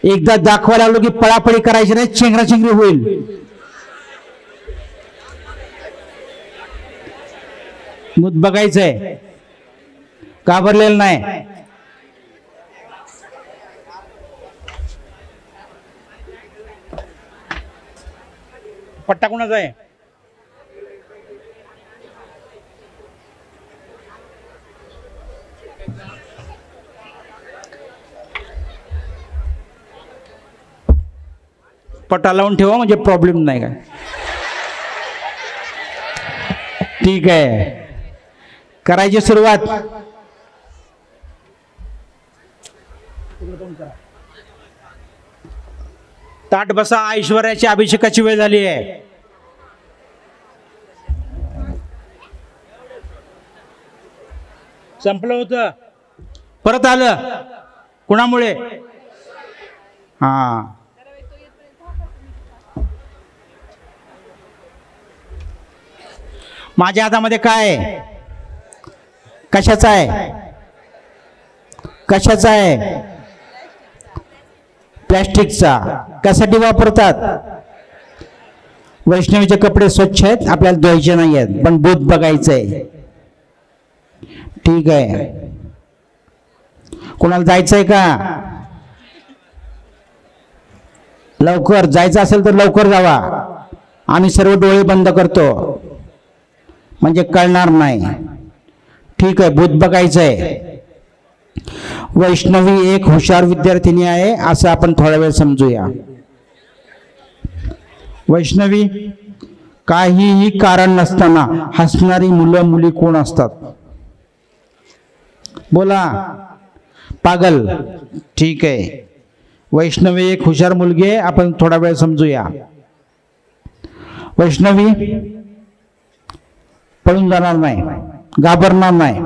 एकदा दाखवायला लागलो की पळापळी करायची नाही, चेंगराचेंगरी होईल. भूत बघायचंय, घाबरलेलं नाही. पट्टा कोणाचा आहे? पट्टा लावून ठेवा म्हणजे प्रॉब्लेम नाही काय. ठीक आहे, करायची सुरुवात. ताट बसा, ऐश्वर्याची अभिषेकाची वेळ झाली आहे. संपलं होतं, परत आलं. कुणामुळे? हा, माझ्या हातामध्ये काय आहे? कशाचा आहे? कशाचा आहे? प्लॅस्टिकचा. कशासाठी वापरतात? वैष्णवीचे कपडे स्वच्छ आहेत, आपल्याला धुवायचे नाही आहेत, पण भूत बघायचंय. ठीक आहे, कोणाला जायचंय का? लवकर जायचं असेल तर लवकर जावा. आम्ही सर्व डोळे बंद करतो म्हणजे कळणार नाही. ठीक आहे, भूत बघायचंय. वैष्णवी एक हुशार विद्यार्थिनी आहे असं आपण थोडा वेळ समजूया. वैष्णवी, काहीही कारण नसताना हसणारी मुलं मुली कोण असतात? बोला. पागल. ठीक आहे, वैष्णवी एक हुशार मुलगी आहे, आपण थोडा वेळ समजूया. वैष्णवी पळून जाणार नाही, घाबरणार नाही,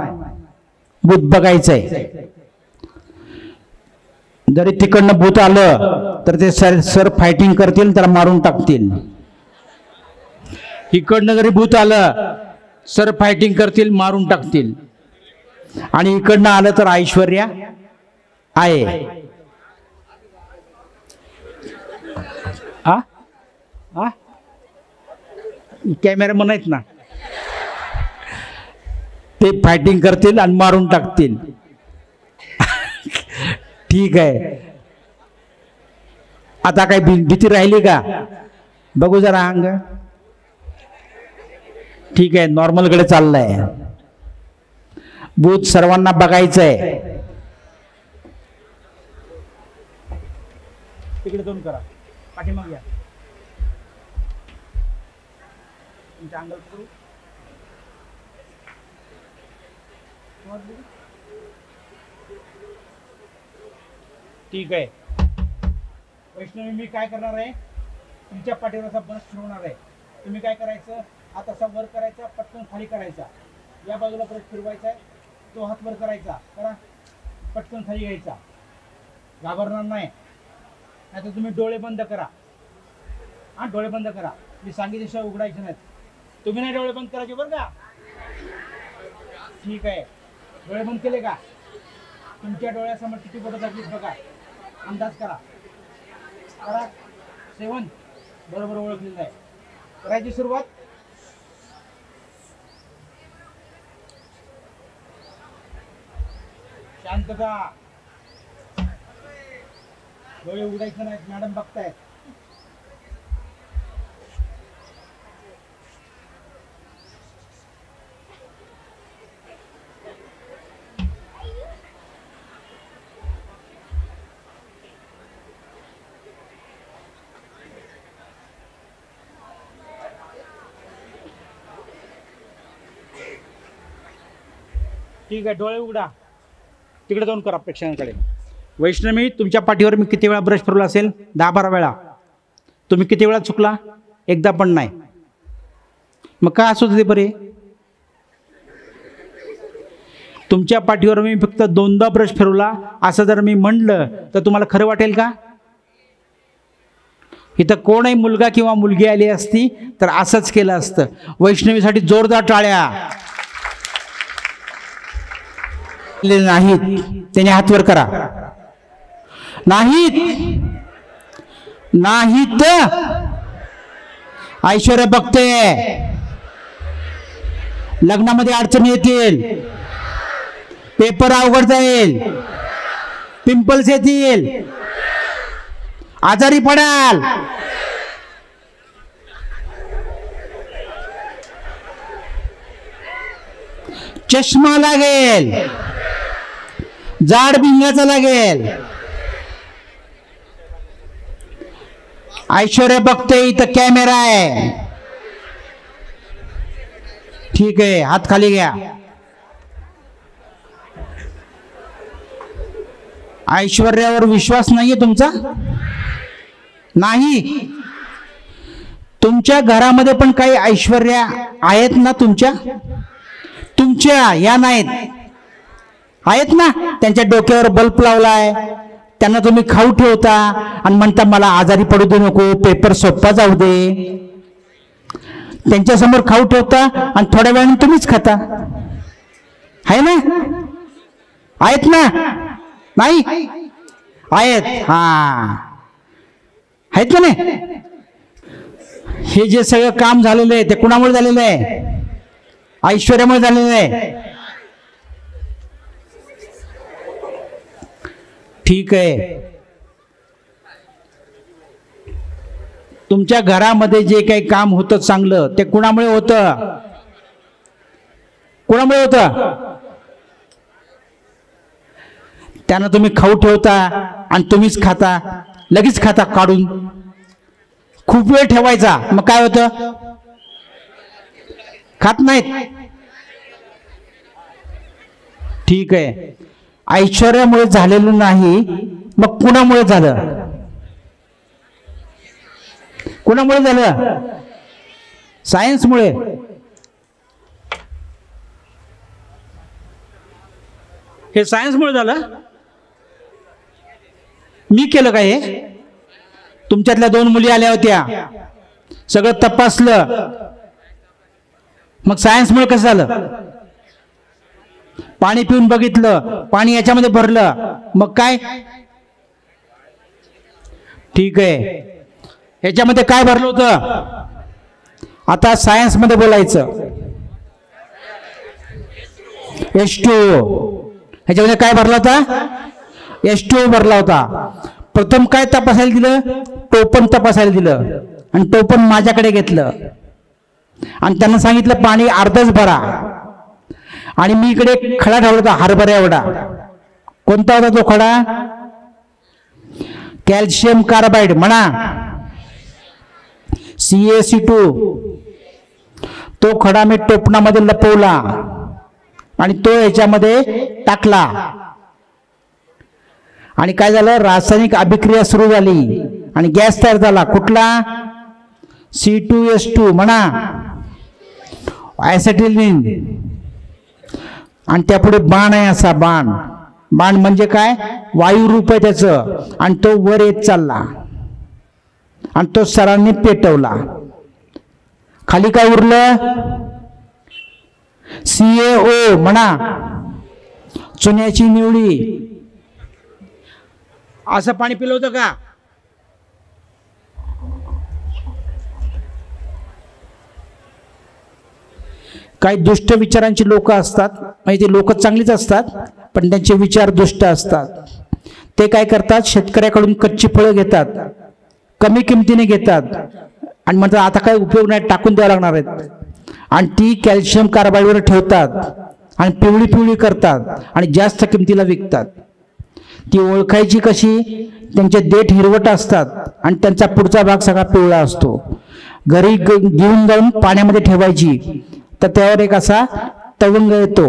भूत बघायचंय. जरी तिकडनं भूत आलं तर ते सर फायटिंग करतील, त्याला मारून टाकतील. इकडनं जरी भूत आलं सर फायटिंग करतील, मारून टाकतील. आणि इकडनं आलं तर ऐश्वर्या आहे. कॅमेरा म्हणायत ना, ते फायटिंग करतील आणि मारून टाकतील. ठीक आहे, आता काय भीती राहिली का? बघू जरा अंग. ठीक आहे, नॉर्मल कडे चाललंय. भूत सर्वांना बघायचंय. तिकडे दोन करा, पाठीमाग या. तुमच्या अंगाला पकडू. ठीक आहे वैष्णवी, मी काय करणार आहे, तुमच्या पाठीवर असा बस फिरवणार आहे. तुम्ही काय करायचं, हात असा वर करायचा, पटकन खाली करायचा, या बाजूला परत फिरवायचा आहे, तो हात वर करायचा, करा, पटकन खाली घ्यायचा. घाबरणार नाही. नाहीतर तुम्ही डोळे बंद करा. हा, डोळे बंद करा. मी सांगितल्याशिवाय उघडायचे नाहीत. तुम्ही नाही डोळे बंद करायचे बरं का? ठीक आहे, डोळे बंद केले का? तुमच्या डोळ्यासमोर किती बोटं टाकलीत बघा, अंदाज करा. करा 7 बरोबर ओळखलेलं आहे. करायची सुरुवात. शांतता. डोळे उघडायचे नाहीत, मॅडम बघतायत. ठीक आहे, डोळे उघडा. तिकडे जाऊन करा प्रेक्षकांकडे. वैष्णवी, तुमच्या पाठीवर मी किती वेळा ब्रश फिरवला असेल? 10-12 वेळा. तुम्ही किती वेळा चुकला? एकदा पण नाही. मग काय असू दे बरे. तुमच्या पाठीवर मी फक्त 2दा ब्रश फिरवला असं जर मी म्हणलं तर तुम्हाला खरं वाटेल का? इथं कोणही मुलगा किंवा मुलगी आली असती तर असंच केलं असतं. वैष्णवीसाठी जोरदार टाळ्या. नाहीत त्याने हातवर करा. नाहीत नाहीत. ऐश्वर्या बघते. लग्नामध्ये अडचणी येतील, पेपर अवघड जाईल, पिंपल्स येतील, आजारी पडाल. चष्मा लागेल, जाड भिंगाचा लागेल. ऐश्वर्या बघते इथं कॅमेरा आहे. ठीक आहे, हात खाली घ्या. ऐश्वर्यावर विश्वास नाहीये तुमचा? नाही. तुमच्या घरामध्ये पण काही ऐश्वर्या आहेत ना तुमच्या? तुमच्या या नाहीत, आहेत ना. त्यांच्या डोक्यावर बल्ब लावलाय, त्यांना तुम्ही खाऊ ठेवता आणि म्हणता मला आजारी पडू दे नको, पेपर सोपा जाऊ दे. त्यांच्या समोर खाऊ ठेवता आणि थोड्या वेळाने तुम्हीच खाता. आहे ना? आहेत ना? नाही आहेत. हा आहेत का नाही? हे जे सगळं काम झालेलं आहे ते कुणामुळे झालेलं आहे? ऐश्वर्यामुळे झालेलं आहे. ठीक आहे. तुमच्या घरामध्ये जे काही काम होतं चांगलं ते कुणामुळे होतं? कुणामुळे होतं? त्यांना तुम्ही खाऊ ठेवता आणि तुम्हीच खाता, लगेच खाता काढून. खूप वेळ ठेवायचा, मग काय होतं? खात नाहीत. ठीक आहे. ऐश्वर्यामुळे झालेलं नाही, मग कुणामुळे झालं? कुणामुळे झालं? सायन्समुळे. हे सायन्समुळे झालं. मी केलं काय? हे तुमच्यातल्या 2 मुली आल्या होत्या, सगळं तपासलं, मग सायन्समुळे कसं झालं? पाणी पिऊन बघितलं, पाणी याच्यामध्ये भरलं, मग काय? ठीक आहे. याच्यामध्ये काय भरलं होतं? आता सायन्स मध्ये बोलायचं. H2O. ह्याच्यामध्ये काय भरला होता? H2O भरला होता. प्रथम काय तपासायला दिलं? टोपण तपासायला दिलं आणि टोपण माझ्याकडे घेतलं आणि त्यांना सांगितलं पाणी अर्धच भरा. आणि मी इकडे खडा ठेवला होता हरभरा एवढा. कोणता होता तो खडा? कॅल्शियम कार्बाईड म्हणा, CaC2. तो खडा मी टोपणामध्ये लपवला आणि तो याच्यामध्ये टाकला आणि काय झालं? रासायनिक अभिक्रिया सुरू झाली आणि गॅस तयार झाला. कुठला? C2H2 म्हणा, ॲसिटिलीन. आणि त्यापुढे बाण आहे, असा बाण. बाण म्हणजे काय? वायू रूप आहे त्याचं. आणि तो वर येत चालला आणि तो सरांनी पेटवला. खाली काय उरलं? CaO म्हणा, चुन्याची निवडी. असं पाणी पिलं होतं का? काही दुष्ट विचारांची लोक असतात, म्हणजे ते लोक चांगलीच असतात पण त्यांचे विचार दुष्ट असतात. ते काय करतात, शेतकऱ्याकडून कच्ची फळं घेतात, कमी किमतीने घेतात आणि म्हणतात आता काय उपयोग नाही, टाकून द्यावं लागणार आहेत, आणि ती कॅल्शियम कार्बाईडवर ठेवतात आणि पिवळी पिवळी करतात आणि जास्त किमतीला विकतात. ती ओळखायची कशी? त्यांचे देठ हिरवट असतात आणि त्यांचा पुढचा भाग सगळा पिवळा असतो. घरी घेऊन जाऊन पाण्यामध्ये ठेवायची, तर त्यावर एक असा तवंग येतो,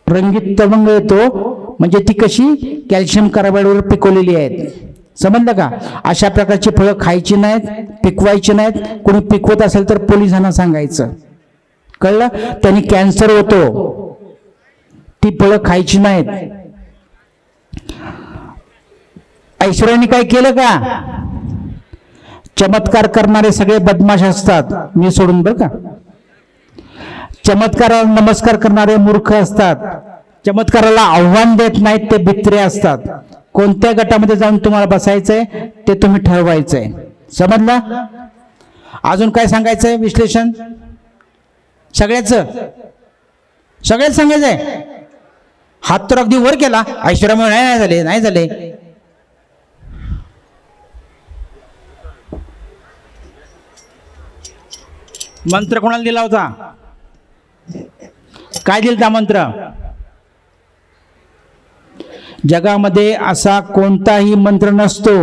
रंगीत तवंग येतो. म्हणजे ती कशी कॅल्शियम कार्बाईडवर पिकवलेली आहेत. समजलं का? अशा प्रकारची फळं खायची नाहीत, पिकवायची नाहीत. कोणी पिकवत असेल तर पोलिसांना सांगायचं. कळलं? त्यांनी कॅन्सर होतो. ती फळं खायची नाहीत. ऐश्वर्याने काय केलं का? चमत्कार करणारे सगळे बदमाश असतात, मी सोडून बरं का. चमत्काराला नमस्कार करणारे मूर्ख असतात. चमत्काराला आव्हान देत नाहीत ते भित्रे असतात. कोणत्या गटामध्ये जाऊन तुम्हाला बसायचंय ते तुम्ही ठरवायचंय. समजलं? अजून काय सांगायचंय? विश्लेषण सगळ्याच सांगायचंय. हात तर अगदी वर केला. ऐश्वर्यामुळे नाही झाले. मंत्र कोणाला दिला होता? काय दिलता मंत्र? जगामध्ये असा कोणताही मंत्र नसतो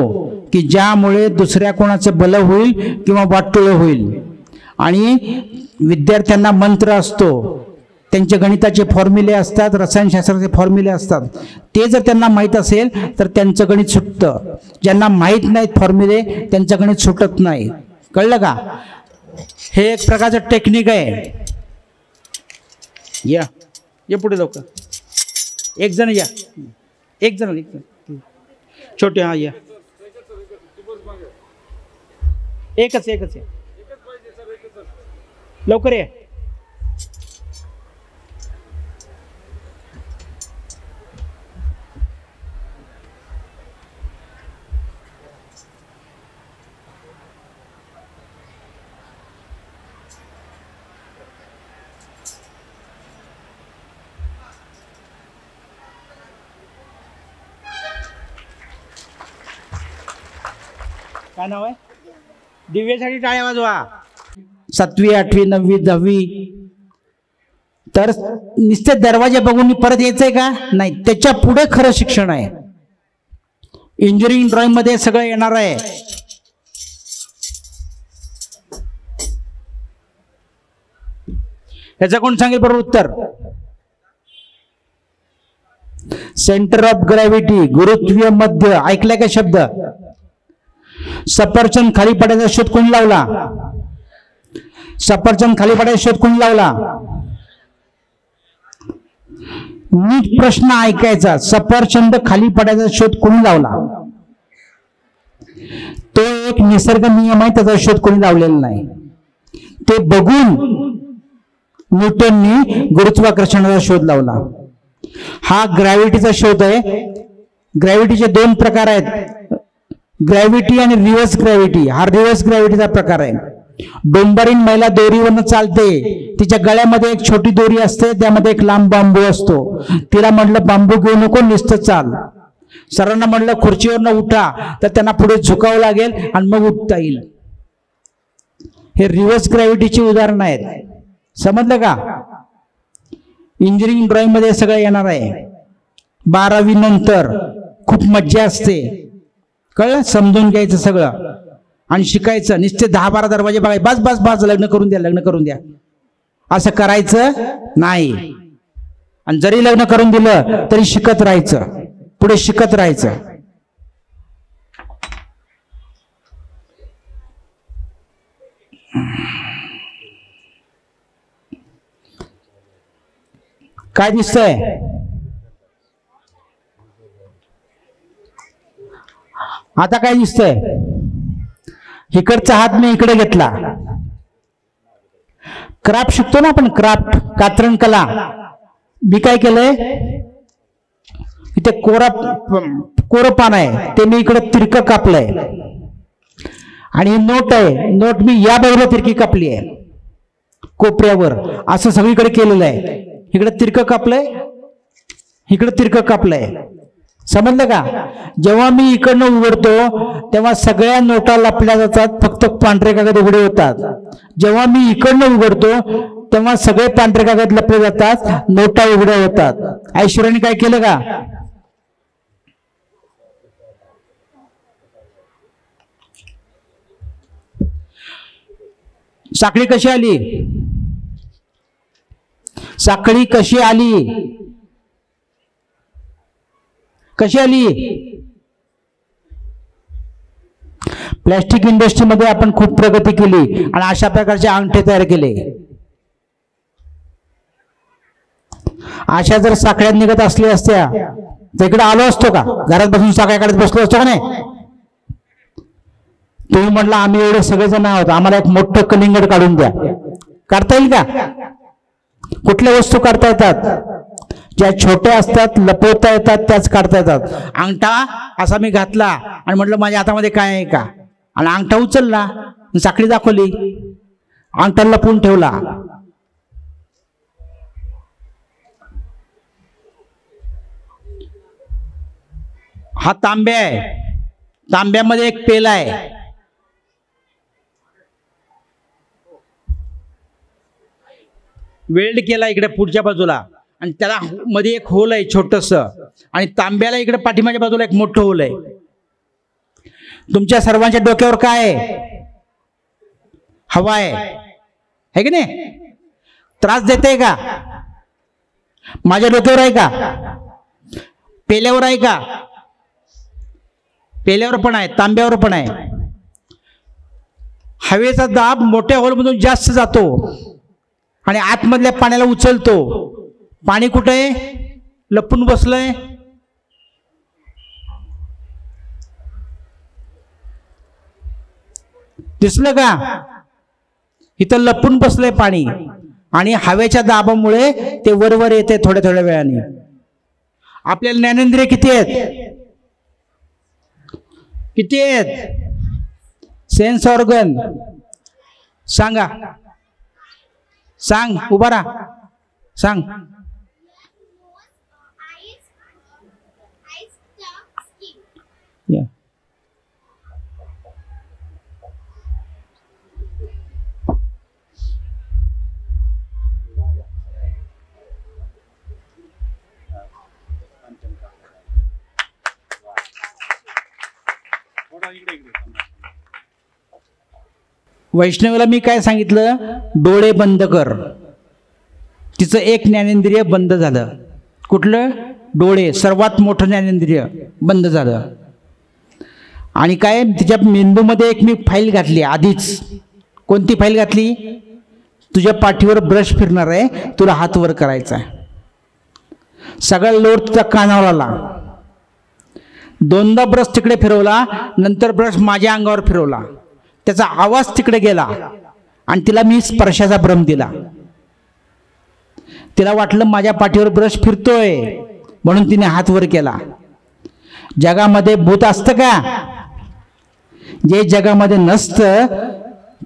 की ज्यामुळे दुसऱ्या कोणाचं भलं होईल किंवा वाटोळं होईल. आणि विद्यार्थ्यांना मंत्र असतो, त्यांचे गणिताचे फॉर्म्युले असतात, रसायनशास्त्राचे फॉर्म्युले असतात. ते जर त्यांना माहीत असेल तर त्यांचं गणित सुटतं. ज्यांना माहीत नाहीत फॉर्म्युले त्यांचं गणित सुटत नाही. कळलं का? हे एक प्रकारचं टेक्निक आहे. या ये पुढे लवकर. एक जण या, एक जण छोटे. हा या, एकच आहे. लवकर ये. काय नाव आहे? दिव्यासाठी टाळ्या वाजवा. 7वी 8वी 9वी 10वी तर नुसते दरवाजे बघून परत यायचंय का? नाही, त्याच्या पुढे खरं शिक्षण आहे. इंजिनिअरिंग ड्रॉइंग मध्ये सगळं येणार आहे. याचं कोण सांगेल बरोबर उत्तर? सेंटर ऑफ ग्रॅव्हिटी, गुरुत्वीय मध्य. ऐकलाय का शब्द? सफरचंद खाली पडायचा शोध कोणी लावला? सफरचंद खाली पडायचा शोध कोणी लावला? नीट प्रश्न ऐकायचा. सफरचंद खाली पडायचा शोध कोणी लावला? तो एक निसर्ग नियम आहे, त्याचा शोध कोणी लावलेला नाही. ते बघून न्यूटननी गुरुत्वाकर्षणाचा शोध लावला. हा ग्रॅव्हिटीचा शोध आहे. ग्रॅव्हिटीचे 2 प्रकार आहेत, ग्रॅव्हिटी आणि रिव्हर्स ग्रॅव्हिटी. हा रिव्हर्स ग्रॅव्हिटीचा प्रकार आहे. डोंबरीन महिला दोरीवरनं चालते, तिच्या गळ्यामध्ये एक छोटी दोरी असते, त्यामध्ये एक लांब बांबू असतो. तिला म्हटलं बांबू घेऊ नको, नुसतं चाल. सरांना म्हटलं खुर्चीवरनं उठा, तर त्यांना पुढे झुकावं लागेल आणि मग उठता येईल. हे रिव्हर्स ग्रॅव्हिटीची उदाहरण आहेत. समजलं का? इंजिनिअरिंग ड्रॉइंग मध्ये सगळं येणार आहे. 12वी नंतर खूप मज्जा असते. कळलं? समजून घ्यायचं सगळं आणि शिकायचं. नुसते 10-12 दरवाजे बघायचे, बस बस बस, लग्न करून द्या असं करायचं नाही. आणि जरी लग्न करून दिलं तरी शिकत राहायचं, पुढे शिकत राहायचं. काय दिसतंय? आता काय दिसतंय? इकडचा हात मी इकडे घेतला. क्राफ्ट शिकतो ना आपण, क्राफ्ट, कात्रण कला. मी काय केलंय, इथे कोरं पान आहे ते मी इकडे तिरकं कापलंय आणि ही नोट आहे, नोट मी या बाजूला तिरकी कापली आहे कोपऱ्यावर, असं सगळीकडे केलेलं आहे. इकडे तिरकं कापलंय, इकडे तिरकं कापलंय. समजलं का? जेव्हा मी इकडनं उघडतो तेव्हा सगळ्या नोटा लपल्या जातात, फक्त पांढरे कागद उघडे होतात. जेव्हा मी इकडनं उघडतो तेव्हा सगळे पांढरे कागद लपले जातात, नोटा उघड्या होतात. ऐश्वर्याने काय केलं का? साखळी कशी आली? साखळी कशी आली? कशी आली? प्लॅस्टिक इंडस्ट्रीमध्ये आपण खूप प्रगती केली आणि अशा प्रकारचे अंगठे तयार केले. अशा जर साखळ्या निघत असल्या असत्या तर इकडे आलो असतो का? घरात बसून साखळ्या काढत बसलो असतो का नाही? तुम्ही म्हटलं आम्ही एवढे सगळेजण आहोत, आम्हाला एक मोठं कलिंगड काढून द्या. काढता येईल का? कुठल्या वस्तू काढता येतात? ज्या छोट्या असतात, लपवता येतात, त्याच काढता येतात. अंगठा असा मी घातला आणि म्हटलं माझ्या हातामध्ये काय आहे का, आणि अंगठा उचलला, साखळी दाखवली, अंगठा लपवून ठेवला. हा तांब्या आहे, तांब्यामध्ये एक पेला आहे. वेल्ड केला इकडे पुढच्या बाजूला आणि त्याला मध्ये एक होल आहे छोटस, आणि तांब्याला इकडे पाठीमागच्या बाजूला एक मोठं होल आहे. तुमच्या सर्वांच्या डोक्यावर काय आहे? हवा आहे की नाही? त्रास देते का? माझ्या डोक्यावर आहे का? पेल्यावर आहे का? पेल्यावर पण आहे, तांब्यावर पण आहे. हवेचा दाब मोठ्या होलमधून जास्त जातो आणि आतमधल्या पाण्याला उचलतो. पाणी कुठे आहे? लपून बसलंय. दिसलं का? इथं लपून बसलंय पाणी आणि हवेच्या दाबामुळे ते वरवर येते थोड्या थोड्या वेळाने. आपल्याला ज्ञानेंद्रिय किती आहेत? किती आहेत? सेन्स ऑर्गन सांगा, सांग, उभा राहा, सांग. वैष्णवीला मी काय सांगितलं? डोळे बंद कर. तिचं एक ज्ञानेंद्रिय बंद झालं. कुठलं? डोळे, सर्वात मोठं ज्ञानेंद्रिय बंद झालं. आणि काय, तिच्या मेंदूमध्ये एक मी फाईल घातली आधीच. कोणती फाईल घातली? तुझ्या पाठीवर ब्रश फिरणार आहे, तुला हात वर करायचा आहे. सगळा लोड तुझ्या कानावर आला. दोनदा ब्रश तिकडे फिरवला, नंतर ब्रश माझ्या अंगावर फिरवला, त्याचा आवाज तिकडे गेला आणि तिला मी स्पर्शाचा भ्रम दिला. तिला वाटलं माझ्या पाठीवर ब्रश फिरतोय म्हणून तिने हात वर केला. जगामध्ये भूत असतं का? जे जगामध्ये नसतं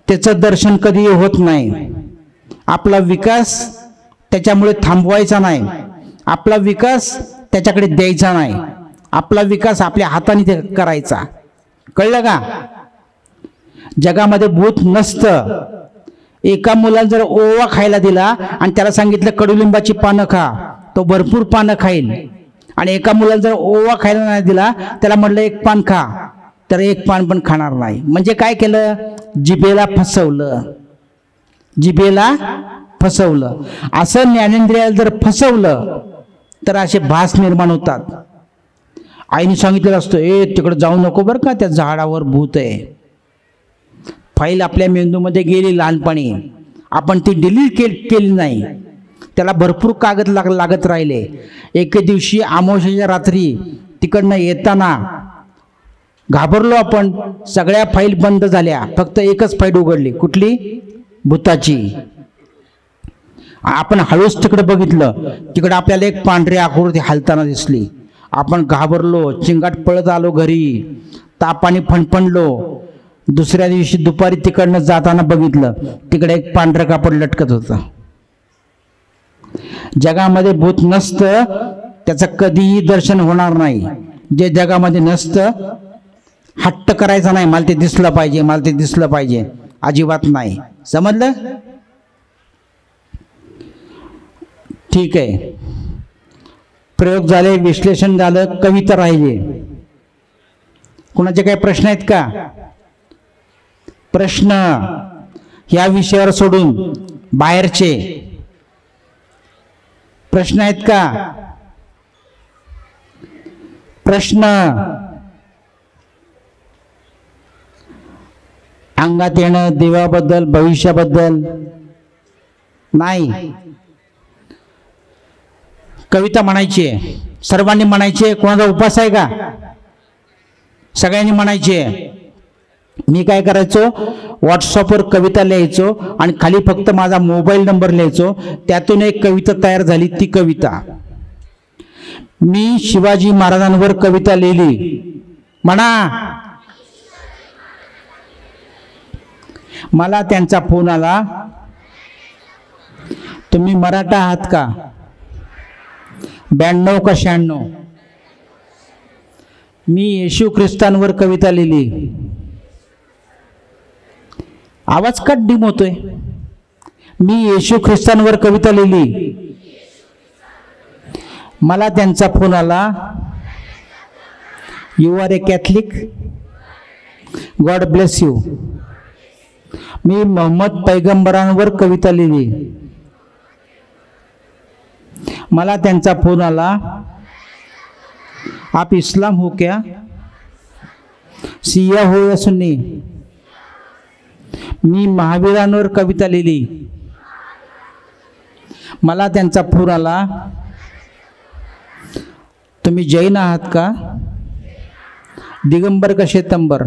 त्याचं दर्शन कधी होत नाही. आपला विकास त्याच्यामुळे थांबवायचा नाही, आपला विकास त्याच्याकडे द्यायचा नाही, आपला विकास आपल्या हाताने ते करायचा. कळलं का? जगामध्ये भूत नसतं. एका मुलाला जर ओवा खायला दिला आणि त्याला सांगितलं कडुलिंबाची पानं खा, तो भरपूर पानं खाईल. आणि एका मुलाला जर ओवा खायला नाही दिला, त्याला म्हटलं एक पान खा, तर एक पान पण खाणार नाही. म्हणजे काय केलं? जिभेला फसवलं, जिभेला फसवलं. असं ज्ञानेंद्रियाला जर फसवलं तर असे भास निर्माण होतात. आईने सांगितलेलं असतं, ए तिकडे जाऊ नको बरं का, त्या झाडावर भूत आहे. फाईल आपल्या मेंदूमध्ये गेली लहानपणी, आपण ती डिलीट केली नाही, त्याला भरपूर कागद लागत राहिले. एके दिवशी अमावस्येच्या रात्री तिकडनं येताना घाबरलो आपण. सगळ्या फाईल बंद झाल्या, फक्त एकच फाईल उघडली. कुठली? भूताची. आपण हळूच तिकडे बघितलं, तिकडे आपल्याला एक पांढरी आकृती हालताना दिसली. आपण घाबरलो, चिंगाट पळत आलो घरी, तापाने फणफणलो. दुसऱ्या दिवशी दुपारी तिकडनं जाताना बघितलं, तिकडे एक पांढरं कापड लटकत होतं. जगामध्ये भूत नसतं त्याचं कधीही दर्शन होणार नाही. जे जगामध्ये नसतं हट्ट करायचा नाही, मला ते दिसलं पाहिजे, मला ते दिसलं पाहिजे, अजिबात नाही. समजलं? ठीक आहे. प्रयोग झाले, विश्लेषण झालं, कविता राहिली. कुणाचे काही प्रश्न आहेत का? प्रश्न या विषयावर सोडून बाहेरचे प्रश्न आहेत का? प्रश्न अंगात येणं, देवाबद्दल, भविष्याबद्दल नाही. कविता म्हणायची आहे, सर्वांनी म्हणायची आहे. कोणाचा उपास आहे का? सगळ्यांनी म्हणायची आहे. मी काय करायचो, व्हॉट्सअपवर कविता लिहायचो आणि खाली फक्त माझा मोबाईल नंबर लिहायचो. त्यातून एक कविता तयार झाली. ती कविता मी शिवाजी महाराजांवर कविता लिहिली. म्हणा. मला त्यांचा फोन आला, तुम्ही मराठा आहात का? 92 का 96? मी येशू ख्रिस्तांवर कविता लिहिली. आवाज का डिम होतोय? मी येशू ख्रिस्तांवर कविता लिहिली. मला त्यांचा फोन आला, you are a Catholic, God bless you. मी मोहम्मद पैगंबरांवर कविता लिहिली. मला त्यांचा फोन आला, आप इस्लाम हो क्या, शिया हो या सुन्नी. मी महावीरांवर कविता लिहिली. मला त्यांचा फोन आला, तुम्ही जैन आहात का, दिगंबर का श्वेतांबर.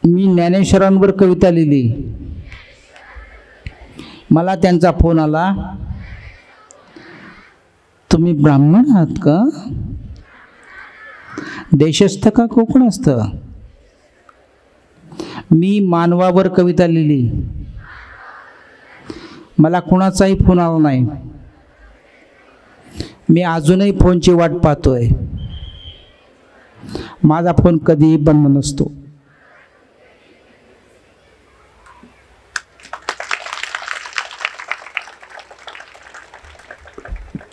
मी ज्ञानेश्वरांवर कविता लिहिली. मला त्यांचा फोन आला, तुम्ही ब्राह्मण आहात का, देशस्थ का कोकणस्थ. मी मानवावर कविता लिहिली. मला कुणाचाही फोन आला नाही. मी अजूनही फोनची वाट पाहतोय. माझा फोन कधीही बंद नसतो.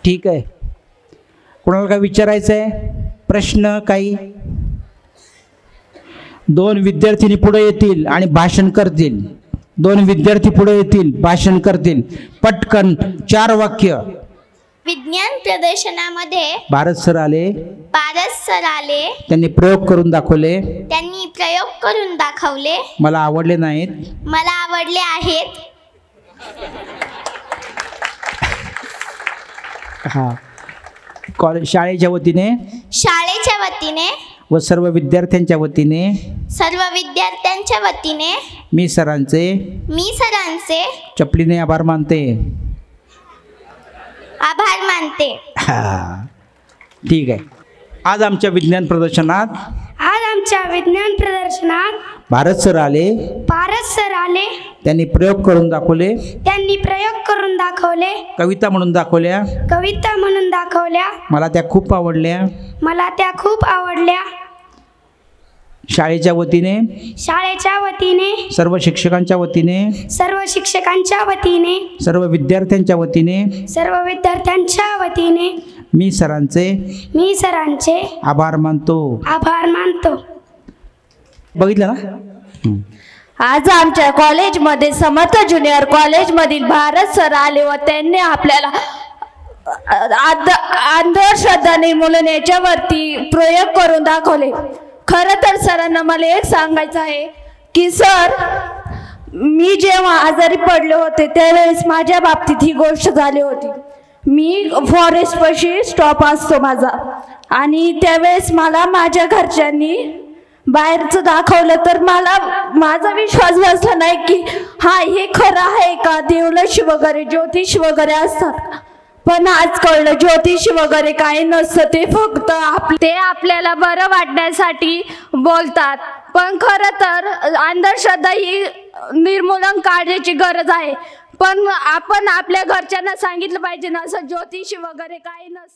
ठीक आहे. कोणाला काय विचारायचं आहे? प्रश्न काही? 2 विद्यार्थिनी पुढे येतील आणि भाषण करतील. 2 विद्यार्थी पुढे येतील, भाषण करतील. पटकन 4 वाक्य. विज्ञान प्रदर्शनामध्ये भारत सर आले. त्यांनी प्रयोग करून दाखवले. मला आवडले नाहीत. मला आवडले आहेत. हा. कॉलेज शाळेच्या वतीने व सर्व विद्यार्थ्यांच्या वतीने मी सरांचे चपलीने आभार मानते. ठीक आहे. आज आमच्या विज्ञान प्रदर्शनात भारत सर आले. त्यांनी प्रयोग करून दाखवले. कविता म्हणून दाखवल्या. मला त्या खूप आवडल्या. शाळेच्या वतीने सर्व शिक्षकांच्या वतीने सर्व विद्यार्थ्यांच्या वतीने मी सरांचे आभार मानतो. बघितलं ना? आज आमच्या कॉलेजमध्ये समर्थ ज्युनियर कॉलेजमधील भारत सर आले व त्यांनी आपल्याला अंधश्रद्धा निर्मूलन याच्यावरती प्रयोग करून दाखवले. खरं तर सरांना मला एक सांगायचं आहे की सर, मी जेव्हा आजारी पडले होते त्यावेळेस माझ्या बाबतीत ही गोष्ट झाली होती. मी फॉरेस्टपाशी स्टॉप असतो माझा, आणि त्यावेळेस मला माझ्या घरच्यांनी बाहेरचं दाखवलं तर माझा विश्वास बसला नाही की हा हे खरं आहे का, देवलक्ष वगैरे ज्योतिष वगैरे असतात. पण आज कळलं ज्योतिष वगैरे काही नसतं, ते फक्त ते आपल्याला बरं वाटण्यासाठी बोलतात. पण खरं तर अंधश्रद्धा ही निर्मूलन काढण्याची गरज आहे. पण आपण आपल्या घरच्यांना सांगितलं पाहिजे ना, असं ज्योतिषी वगैरे काही नसतं.